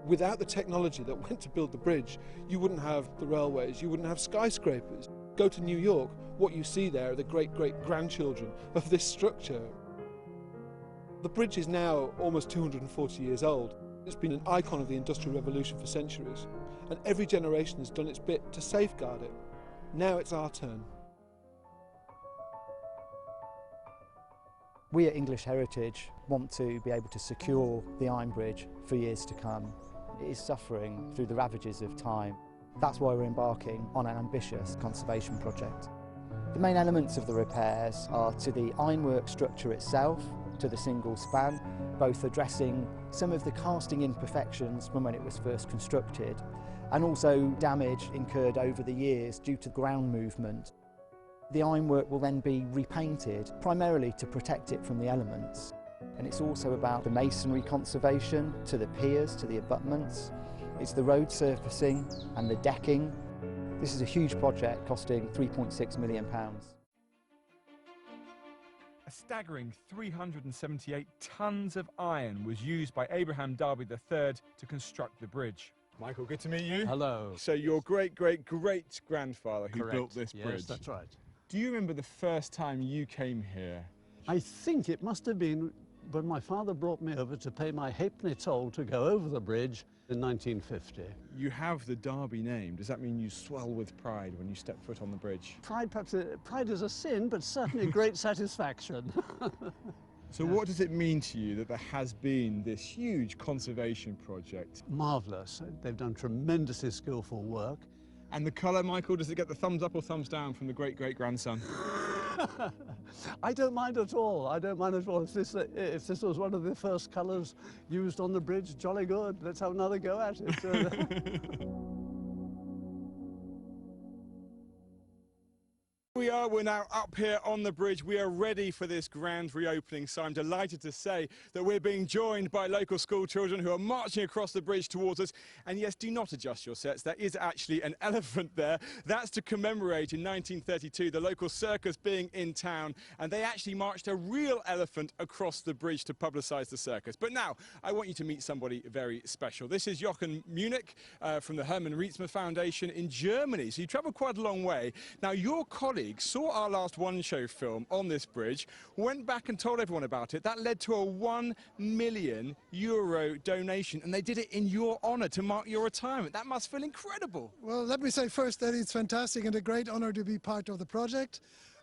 Without the technology that went to build the bridge, you wouldn't have the railways, you wouldn't have skyscrapers. Go to New York, what you see there are the great-great-grandchildren of this structure. The bridge is now almost 240 years old. It's been an icon of the Industrial Revolution for centuries, and every generation has done its bit to safeguard it. Now it's our turn. We at English Heritage want to be able to secure the Ironbridge for years to come. It is suffering through the ravages of time. That's why we're embarking on an ambitious conservation project. The main elements of the repairs are to the ironwork structure itself, to the single span, both addressing some of the casting imperfections from when it was first constructed, and also damage incurred over the years due to ground movement. The ironwork will then be repainted, primarily to protect it from the elements. And it's also about the masonry conservation, to the piers, to the abutments. It's the road surfacing and the decking. This is a huge project costing £3.6 million. A staggering 378 tonnes of iron was used by Abraham Darby III to construct the bridge. Michael, good to meet you. Hello. So your great-great-great-grandfather who Correct. built this bridge. Yes, that's right. Do you remember the first time you came here? I think it must have been when my father brought me over to pay my halfpenny toll to go over the bridge in 1950. You have the Derby name. Does that mean you swell with pride when you step foot on the bridge? Pride, perhaps, pride is a sin, but certainly great satisfaction. So what does it mean to you that there has been this huge conservation project? Marvellous. They've done tremendously skillful work. And the colour, Michael, does it get the thumbs up or thumbs down from the great-great-grandson? I don't mind at all. I don't mind at all. If this was one of the first colours used on the bridge, jolly good. Let's have another go at it. We're now up here on the bridge. We are ready for this grand reopening, so I'm delighted to say that we're being joined by local school children who are marching across the bridge towards us. And yes, do not adjust your sets. There is actually an elephant there. That's to commemorate in 1932 the local circus being in town, and they actually marched a real elephant across the bridge to publicise the circus. But now, I want you to meet somebody very special. This is Jochen Munich from the Hermann Rietzma Foundation in Germany. So you travelled quite a long way. Now, your colleague saw our last one-show film on this bridge, went back and told everyone about it. That led to a €1 million donation, and they did it in your honour to mark your retirement. That must feel incredible. Well, let me say first that it's fantastic and a great honour to be part of the project.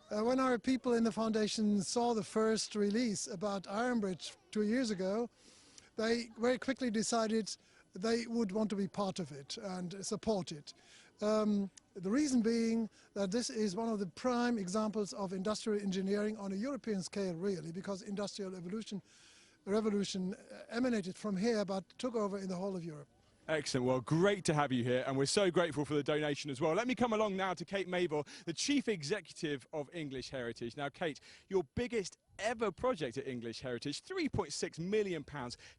When our people in the foundation saw the first release about Ironbridge 2 years ago, they very quickly decided they would want to be part of it and support it. The reason being that this is one of the prime examples of industrial engineering on a European scale, really, because industrial revolution emanated from here but took over in the whole of Europe. Excellent. Well, great to have you here, and we're so grateful for the donation as well. Let me come along now to Kate Mabel, the Chief Executive of English Heritage. Now, Kate, your biggest ever project at English Heritage, £3.6 million.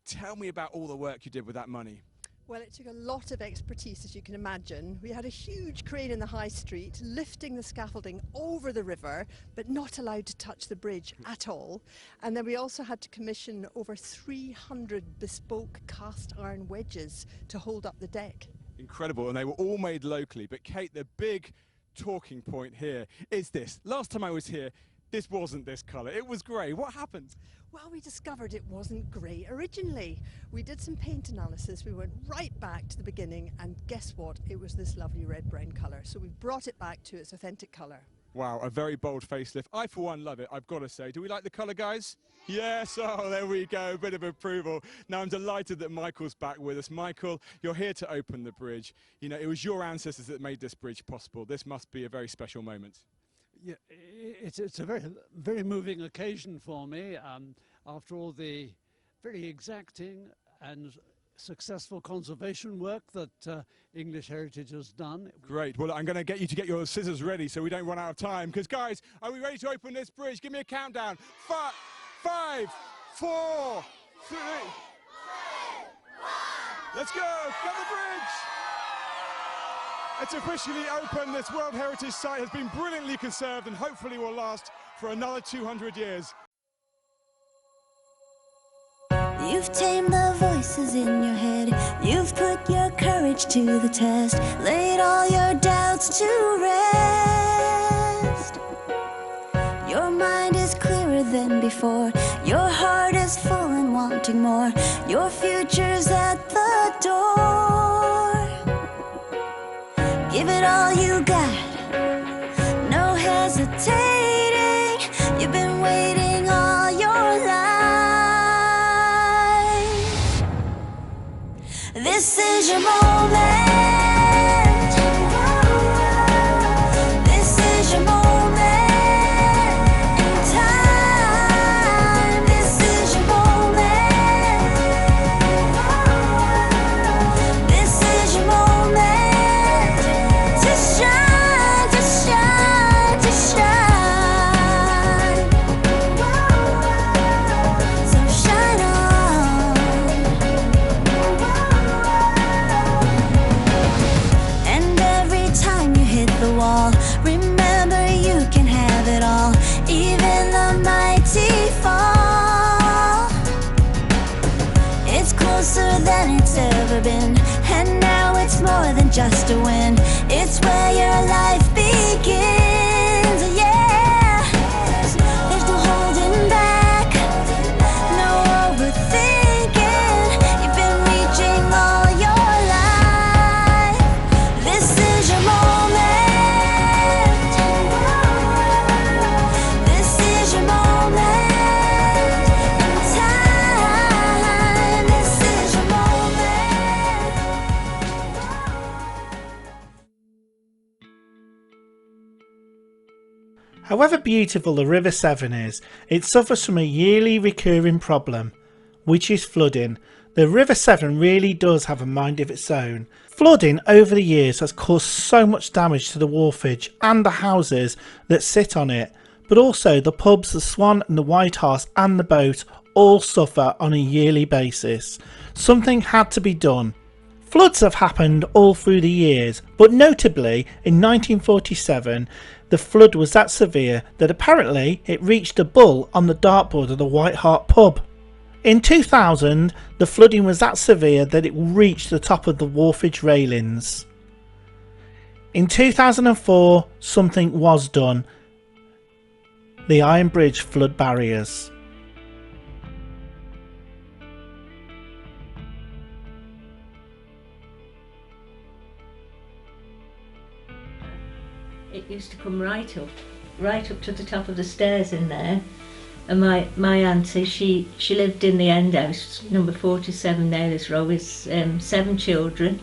Tell me about all the work you did with that money. Well, it took a lot of expertise, as you can imagine. We had a huge crane in the high street lifting the scaffolding over the river, but not allowed to touch the bridge at all. And then we also had to commission over 300 bespoke cast iron wedges to hold up the deck. Incredible, and they were all made locally. But Kate, the big talking point here is this. Last time I was here, this wasn't this colour, it was grey. What happened? Well, we discovered it wasn't grey originally. We did some paint analysis, we went right back to the beginning, and guess what? It was this lovely red-brown colour. So we've brought it back to its authentic colour. Wow, a very bold facelift. I, for one, love it, I've got to say. Do we like the colour, guys? Yes, oh, there we go, a bit of approval. Now, I'm delighted that Michael's back with us. Michael, you're here to open the bridge. You know, it was your ancestors that made this bridge possible. This must be a very special moment. Yeah, it's a very moving occasion for me. After all the very exacting and successful conservation work that English Heritage has done. Great. Well, I'm going to get you to get your scissors ready so we don't run out of time. Because, guys, are we ready to open this bridge? Give me a countdown. 5, 4, 3. Let's go. Get the bridge. It's officially open. This World Heritage Site has been brilliantly conserved and hopefully will last for another 200 years. You've tamed the voices in your head. You've put your courage to the test. Laid all your doubts to rest. Your mind is clearer than before. Your heart is full and wanting more. Your future's at the door. Give it all you got, no hesitating. You've been waiting all your life. This is your moment. This is your moment in time. This is your moment. This is your moment. Remember, you can have it all, even the mighty fall. It's closer than it's ever been, and now it's more than just a win. It's where your life begins. Yeah, there's no holding back, no overthinking. You've been reaching all your life. This is your moment. This is your moment in time. This is your moment. However beautiful the River Severn is, it suffers from a yearly recurring problem, which is flooding. The River Severn really does have a mind of its own. Flooding over the years has caused so much damage to the wharfage and the houses that sit on it, but also the pubs, the Swan and the White Horse and the boat all suffer on a yearly basis. Something had to be done. Floods have happened all through the years, but notably in 1947 the flood was that severe that apparently it reached a bull on the dartboard of the White Hart pub. In 2000 the flooding was that severe that it reached the top of the wharfage railings. In 2004 something was done. The Ironbridge flood barriers. It used to come right up to the top of the stairs in there. And my auntie, she lived in the end house, number 47 Naylor's Row, with 7 children.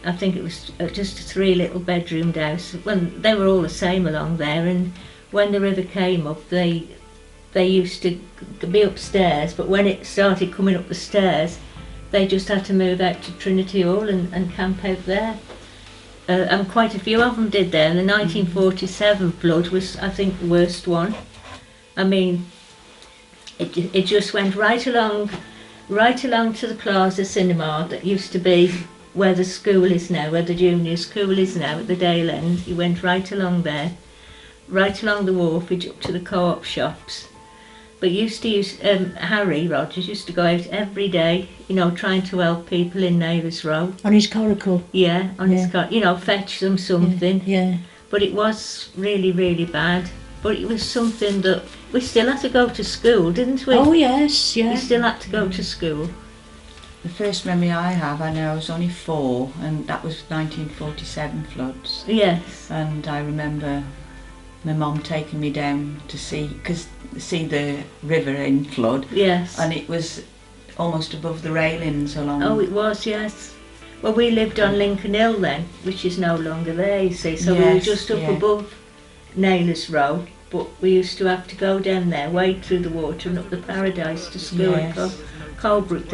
I think it was just a 3 little bedroomed house. Well, they were all the same along there, and when the river came up, they used to be upstairs, but when it started coming up the stairs, they just had to move out to Trinity Hall and camp out there. And quite a few of them did there. And the 1947 flood was, I think, the worst one. I mean, it just went right along to the Plaza Cinema that used to be where the school is now, where the junior school is now at the Dale End. He went right along there, right along the wharfage up to the co-op shops. But Harry Rogers used to go out every day, you know, trying to help people in Naylor's Row. On his coracle? Yeah, on his coracle, you know, fetch them something. Yeah. But it was really, really bad. But it was something that we still had to go to school, didn't we? Oh yes, yeah. We still had to go to school. The first memory I have, I know I was only 4, and that was 1947 floods. Yes. And I remember my mum taking me down to see the river in flood. Yes. And it was almost above the railings along. Oh, it was, yes. Well, we lived on Lincoln Hill then, which is no longer there, you see. So we were just up above Naylor's Row, but we used to have to go down there, wade through the water and up the Paradise to school at Coalport.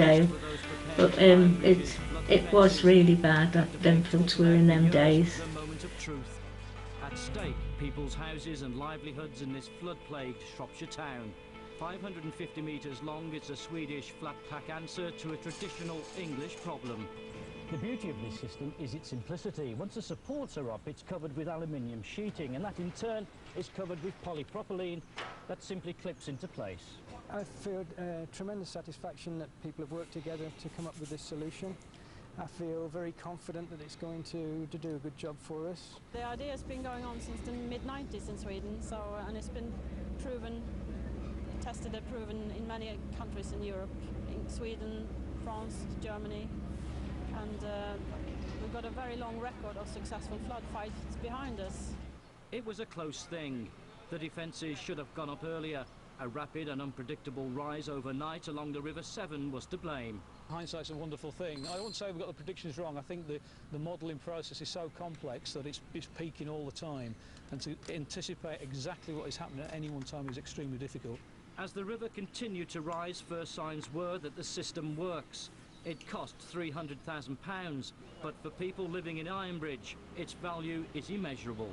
But it was really bad, them floods were in them days. At stake, people's houses and livelihoods in this flood-plagued Shropshire town. 550 metres long, it's a Swedish flat-pack answer to a traditional English problem. The beauty of this system is its simplicity. Once the supports are up, it's covered with aluminium sheeting, and that in turn is covered with polypropylene that simply clips into place. I feel tremendous satisfaction that people have worked together to come up with this solution. I feel very confident that it's going to do a good job for us. The idea has been going on since the mid-90s in Sweden, and it's been tested and proven in many countries in Europe, in Sweden, France, Germany, and we've got a very long record of successful flood fights behind us. It was a close thing. The defences should have gone up earlier. A rapid and unpredictable rise overnight along the River Severn was to blame. Hindsight's a wonderful thing. I won't say we've got the predictions wrong. I think the modelling process is so complex that it's peaking all the time, and to anticipate exactly what is happening at any one time is extremely difficult. As the river continued to rise, first signs were that the system works. It cost £300,000, but for people living in Ironbridge, its value is immeasurable.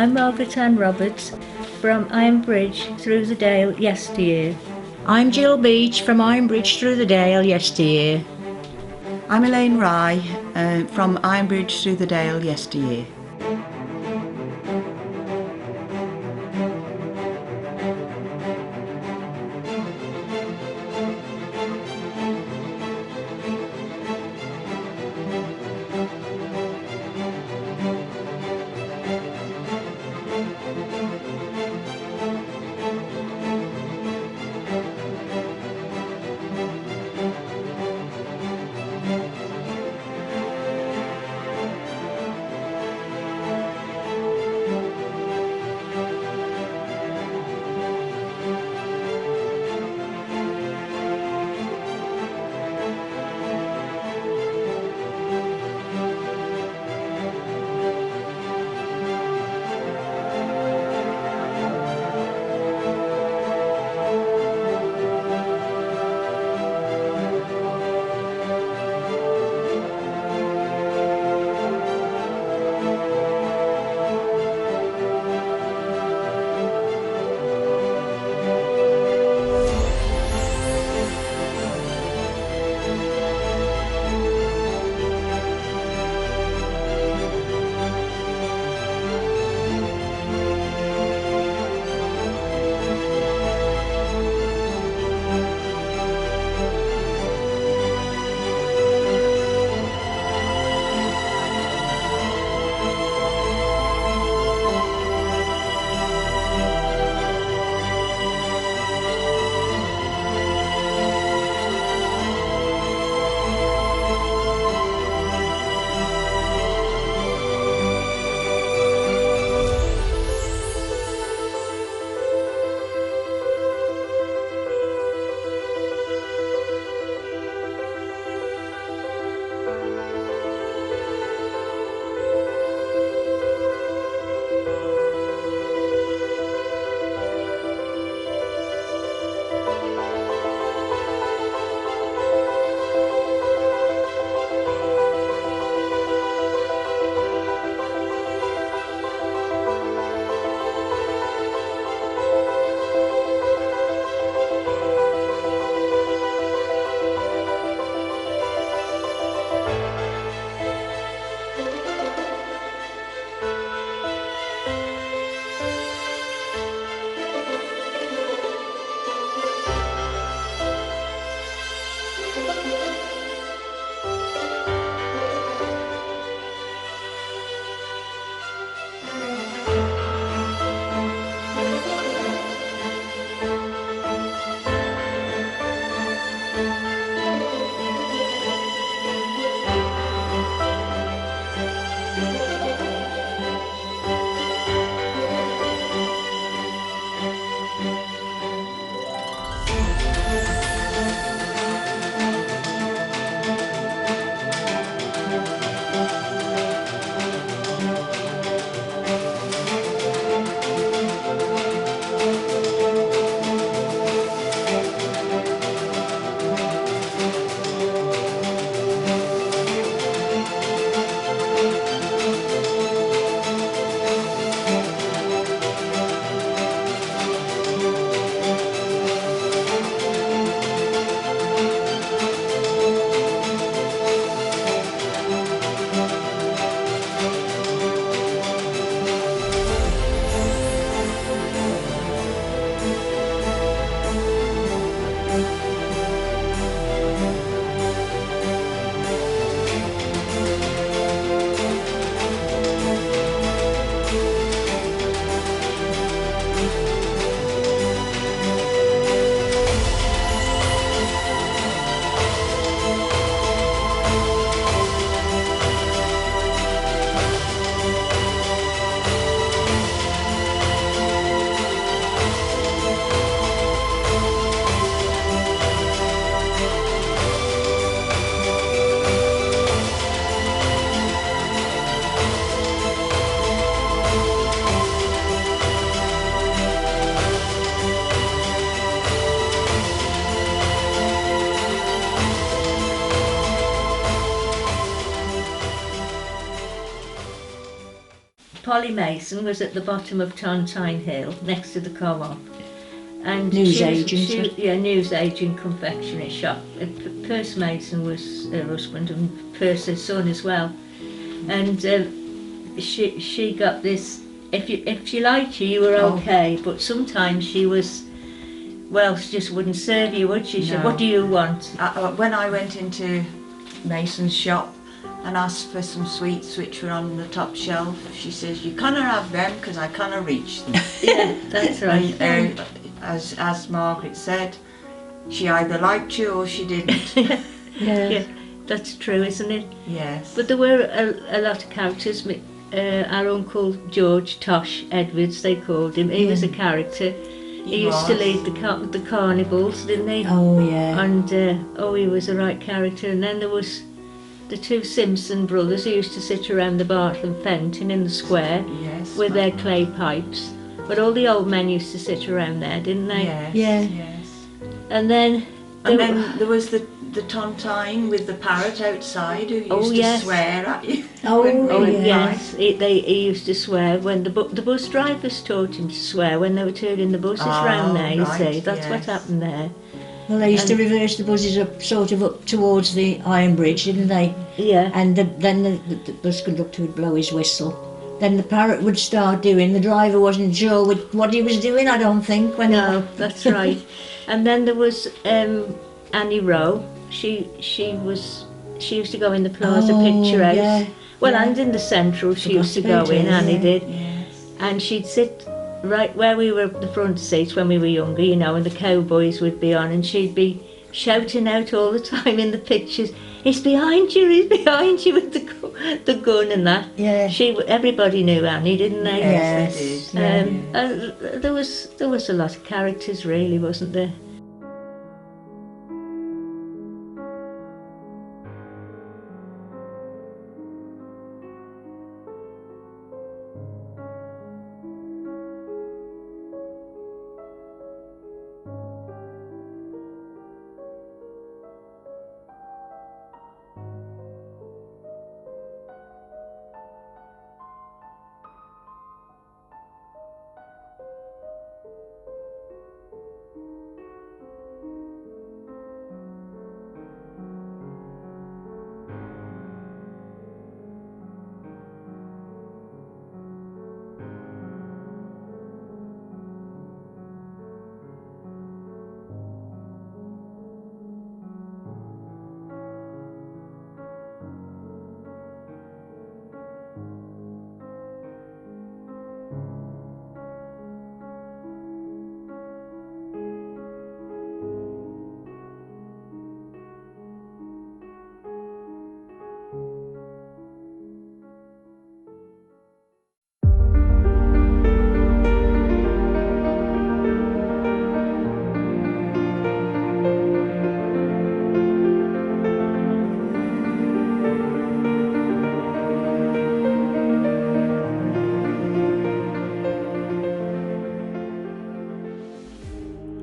I'm Margaret Ann Roberts from Ironbridge through the Dale yesteryear. I'm Jill Beach from Ironbridge through the Dale yesteryear. I'm Elaine Rye from Ironbridge through the Dale yesteryear. Polly Mason was at the bottom of Tontine Hill, next to the co-op. And newsagent. Newsagent confectionery shop. Percy Mason was her husband and Percy's her son as well. And she got this. If she liked you, you were okay. But sometimes she was. Well, she just wouldn't serve you, would she? She said, "What do you want?" When I went into Mason's shop and asked for some sweets which were on the top shelf, she says, "You can't have them because I can't reach them." Yeah, that's right. And, as Margaret said, she either liked you or she didn't. Yeah, that's true, isn't it? Yes. But there were a lot of characters. Our uncle George Tosh Edwards, they called him. He was a character. He used to lead the carnivals, didn't he? Oh, yeah. And, he was a right character. And then there was the two Simpson brothers who used to sit around the Bartlam fountain in the square with their clay pipes. But all the old men used to sit around there, didn't they? Yes, yes. And then there was the tontine with the parrot outside who used to swear at you. Yes. He used to swear when the bus drivers taught him to swear when they were turning the buses round there, you see. That's what happened there. Well, they used to reverse the buses up towards the Ironbridge, didn't they? Yeah. And then the bus conductor would blow his whistle. Then the parrot would start doing. The driver wasn't sure what he was doing, I don't think. No, that's right. And then there was Annie Rowe. She used to go in the Plaza Picture House. Yeah, well, and in the Central she used to go in, Annie did. Yes. And she'd sit right where we were at the front seats when we were younger, you know, and the cowboys would be on, and she'd be shouting out all the time in the pictures, "He's behind you, he's behind you," with the gun and that. Yeah. Everybody knew Annie, didn't they? Yes, they did. There was a lot of characters, really, wasn't there?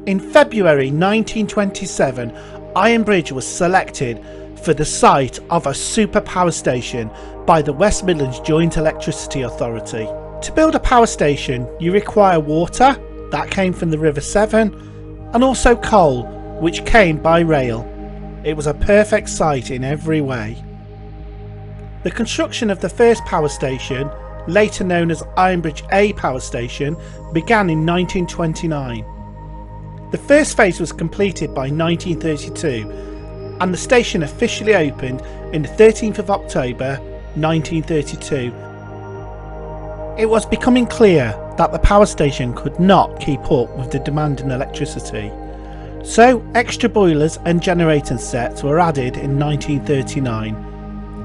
In February 1927, Ironbridge was selected for the site of a super power station by the West Midlands Joint Electricity Authority. To build a power station, you require water, that came from the River Severn, and also coal, which came by rail. It was a perfect site in every way. The construction of the first power station, later known as Ironbridge A Power Station, began in 1929. The first phase was completed by 1932, and the station officially opened on the 13th of October 1932. It was becoming clear that the power station could not keep up with the demand in electricity, so extra boilers and generator sets were added in 1939.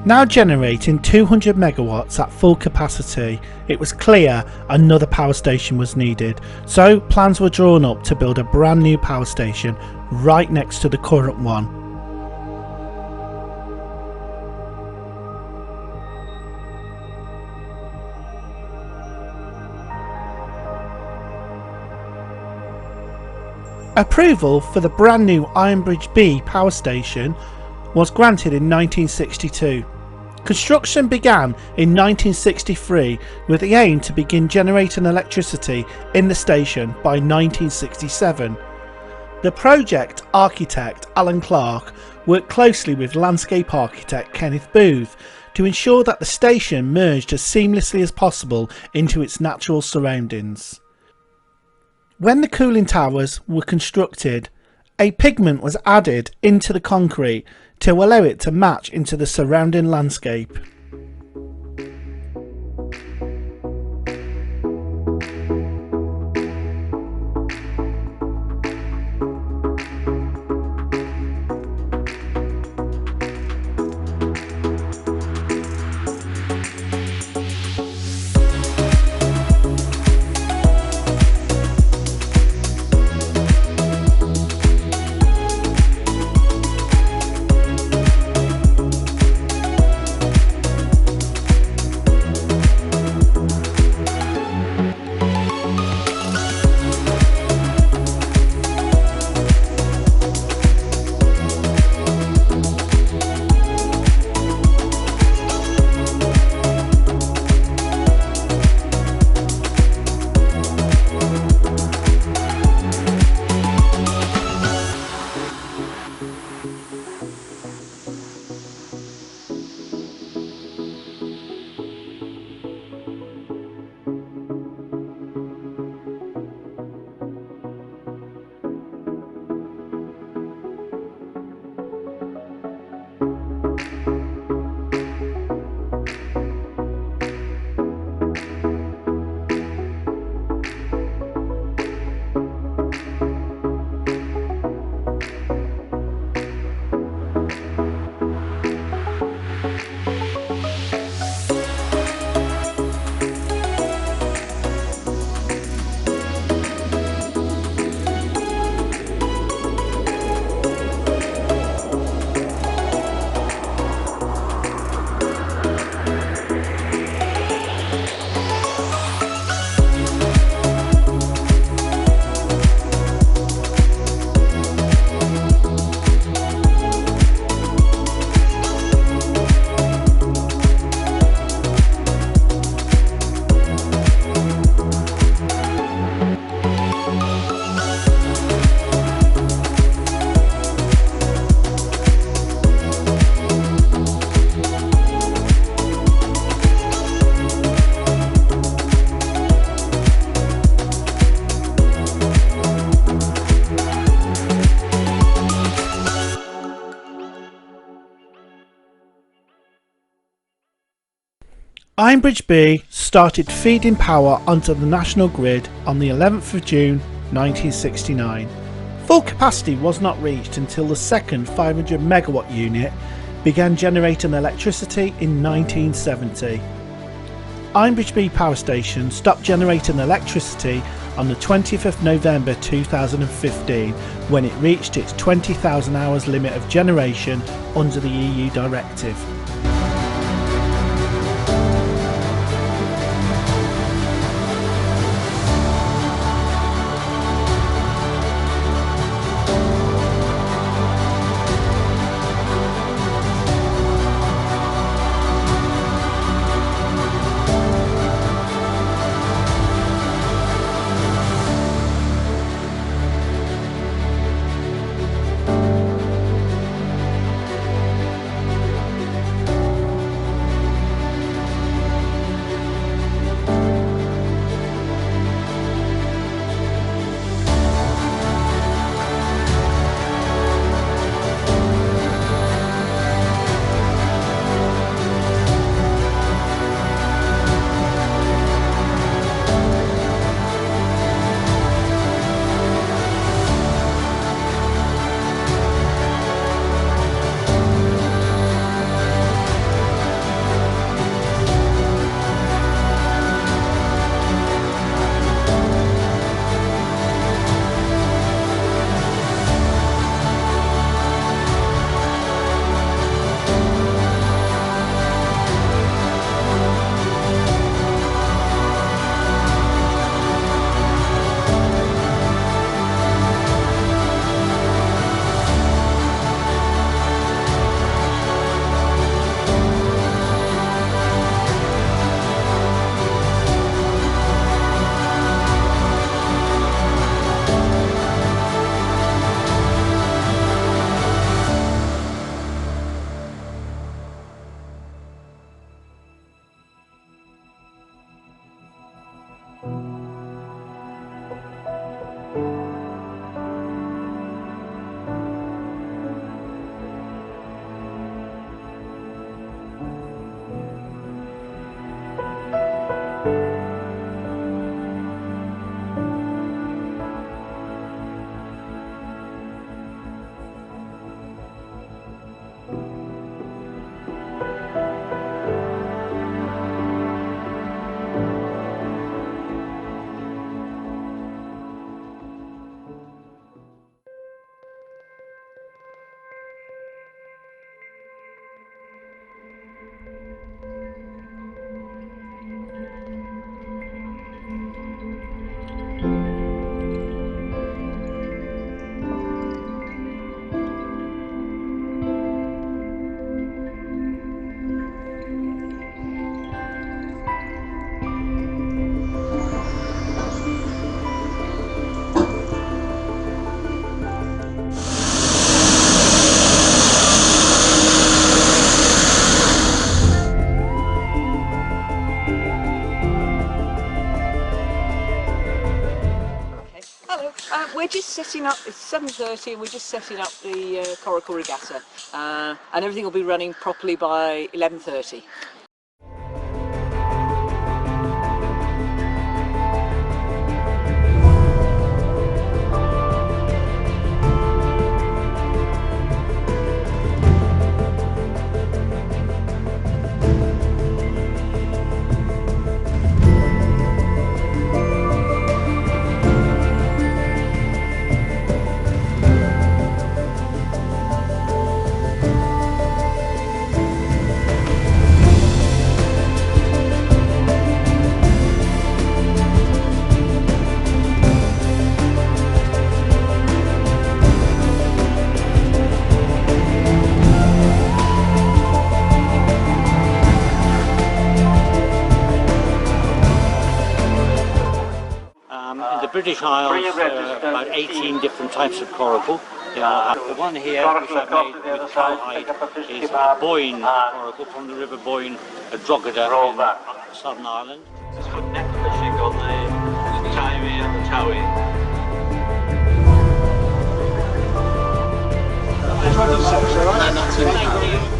Now generating 200 megawatts at full capacity, it was clear another power station was needed, so plans were drawn up to build a brand new power station right next to the current one. Approval for the brand new Ironbridge B power station was granted in 1962. Construction began in 1963 with the aim to begin generating electricity in the station by 1967. The project architect Alan Clark worked closely with landscape architect Kenneth Booth to ensure that the station merged as seamlessly as possible into its natural surroundings. When the cooling towers were constructed, a pigment was added into the concrete to allow it to match into the surrounding landscape. Ironbridge B started feeding power onto the national grid on the 11th of June 1969. Full capacity was not reached until the second 500 megawatt unit began generating electricity in 1970. Ironbridge B power station stopped generating electricity on the 20th of November 2015 when it reached its 20,000 hours limit of generation under the EU directive. setting up, it's 7:30 and we're just setting up the Coracle Regatta, and everything will be running properly by 11:30. In the British Isles, about 18 different types of coracle. The one here, which I've made with cowhide, is a Boyne coracle from the River Boyne, a Drogheda in Southern Ireland. Just put net fishing on the Tywee and the Towey. Thank you.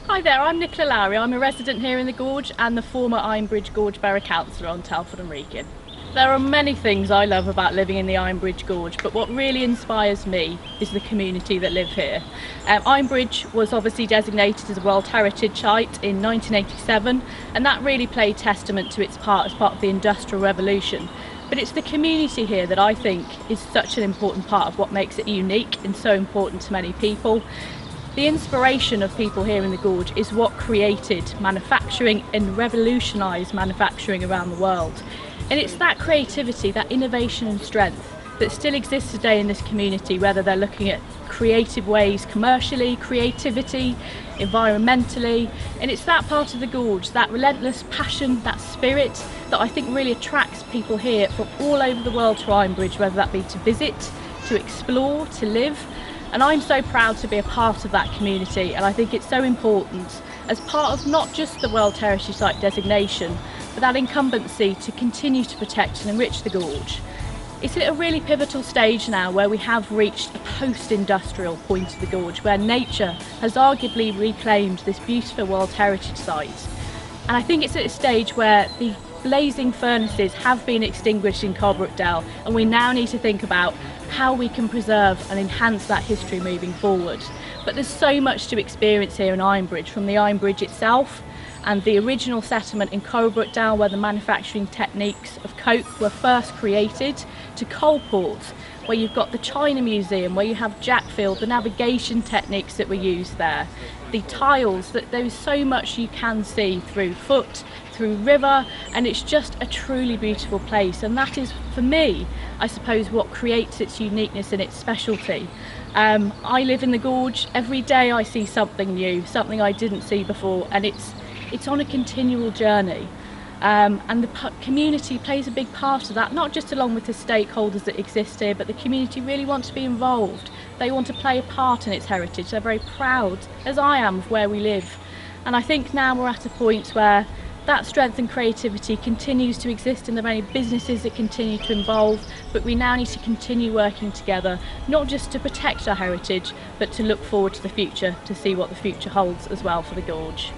Hi there, I'm Nicola Lowery. I'm a resident here in the Gorge and the former Ironbridge Gorge Borough Councillor on Telford and Wrekin. There are many things I love about living in the Ironbridge Gorge, but what really inspires me is the community that live here. Ironbridge was obviously designated as a World Heritage Site in 1987, and that really played testament to its part as part of the Industrial Revolution. But it's the community here that I think is such an important part of what makes it unique and so important to many people. The inspiration of people here in the Gorge is what created manufacturing and revolutionised manufacturing around the world. And it's that creativity, that innovation and strength that still exists today in this community, whether they're looking at creative ways commercially, creativity, environmentally. And it's that part of the Gorge, that relentless passion, that spirit that I think really attracts people here from all over the world to Ironbridge, whether that be to visit, to explore, to live. And I'm so proud to be a part of that community, and I think it's so important as part of not just the World Heritage Site designation, but that incumbency to continue to protect and enrich the Gorge. It's at a really pivotal stage now where we have reached a post-industrial point of the Gorge, where nature has arguably reclaimed this beautiful World Heritage Site. And I think it's at a stage where the blazing furnaces have been extinguished in Coalport, and we now need to think about how we can preserve and enhance that history moving forward. But there's so much to experience here in Ironbridge, from the Ironbridge itself and the original settlement in Coalport where the manufacturing techniques of coke were first created, to Coalport where you've got the China Museum, where you have Jackfield, the navigation techniques that were used there, the tiles, that there is so much you can see through foot, through river, and it's just a truly beautiful place. And that is, for me, I suppose, what creates its uniqueness and its specialty. I live in the Gorge. Every day I see something new, something I didn't see before, and it's on a continual journey. And the community plays a big part of that, not just along with the stakeholders that exist here, but the community really want to be involved. They want to play a part in its heritage. They're very proud, as I am, of where we live. And I think now we're at a point where That strength and creativity continues to exist in the many businesses that continue to evolve, but we now need to continue working together, not just to protect our heritage, but to look forward to the future, to see what the future holds as well for the gorge.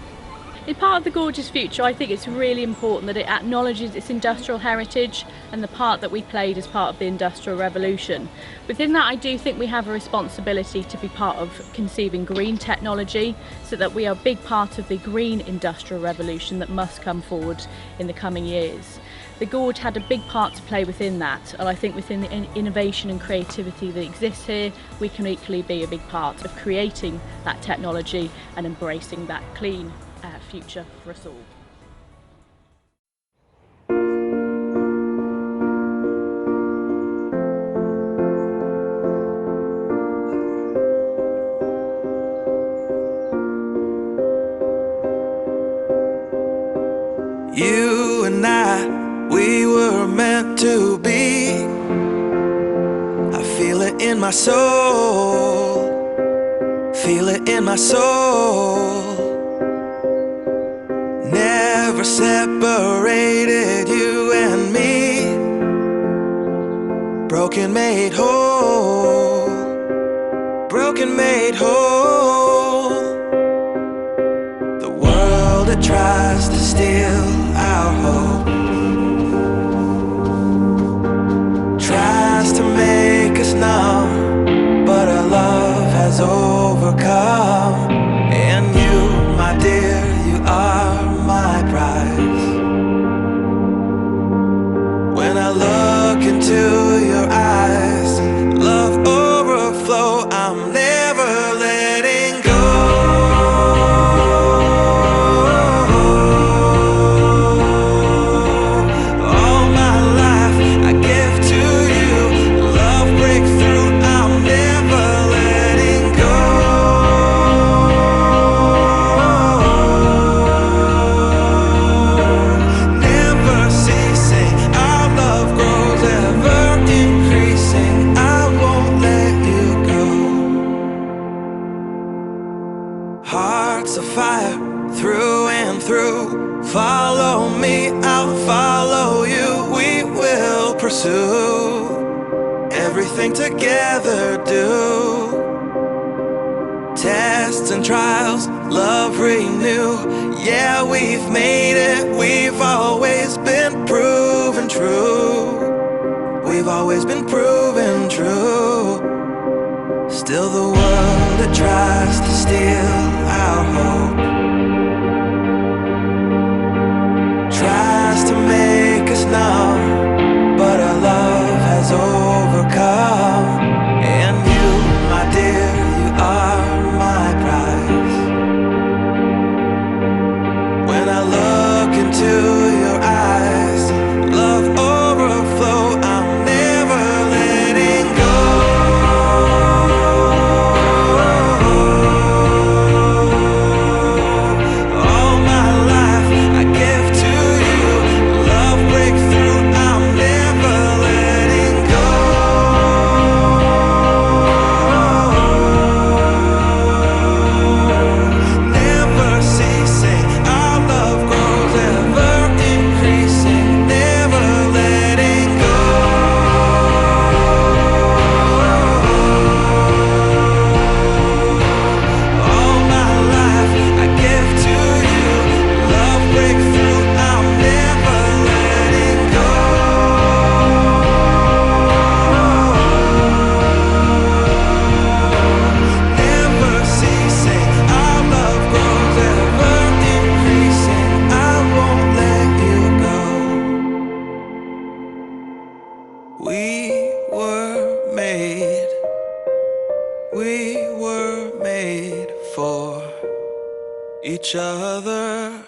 In part of the gorge's future, I think it's really important that it acknowledges its industrial heritage and the part that we played as part of the Industrial Revolution. Within that, I do think we have a responsibility to be part of conceiving green technology, so that we are a big part of the green industrial revolution that must come forward in the coming years. The gorge had a big part to play within that, and I think within the innovation and creativity that exists here, we can equally be a big part of creating that technology and embracing that clean future for us all. You and I, we were meant to be. I feel it in my soul, feel it in my soul. Never separated, you and me. Broken made whole, broken made whole. The world, it tries to steal our hope, tries to make us numb, but our love has overcome. And you, my dear, you are my prize. When I look into your eyes, love overflow, I'm never letting go. All my life I give to you, love breakthrough, I'm never letting go. Never ceasing, our love grows ever increasing, I won't let you go. Hearts of fire through and through, follow me, I'll follow you, we will pursue everything together, do tests and trials, love renew. Yeah, we've made it, we've always been proven true, we've always been proven true. Still the world, it tries to steal our hope, tries to make us numb, but our love has overcome. And you, my dear, you are my prize. When I look into your eyes, love overflow, I'm never letting go. All my life I give to you, love breakthrough, I'm never letting go. Never ceasing, our love grows ever increasing, never letting go. All my life I give to you, love breakthrough, I'm never letting go. Never ceasing, our love grows ever increasing, I won't let you go. We were made for each other.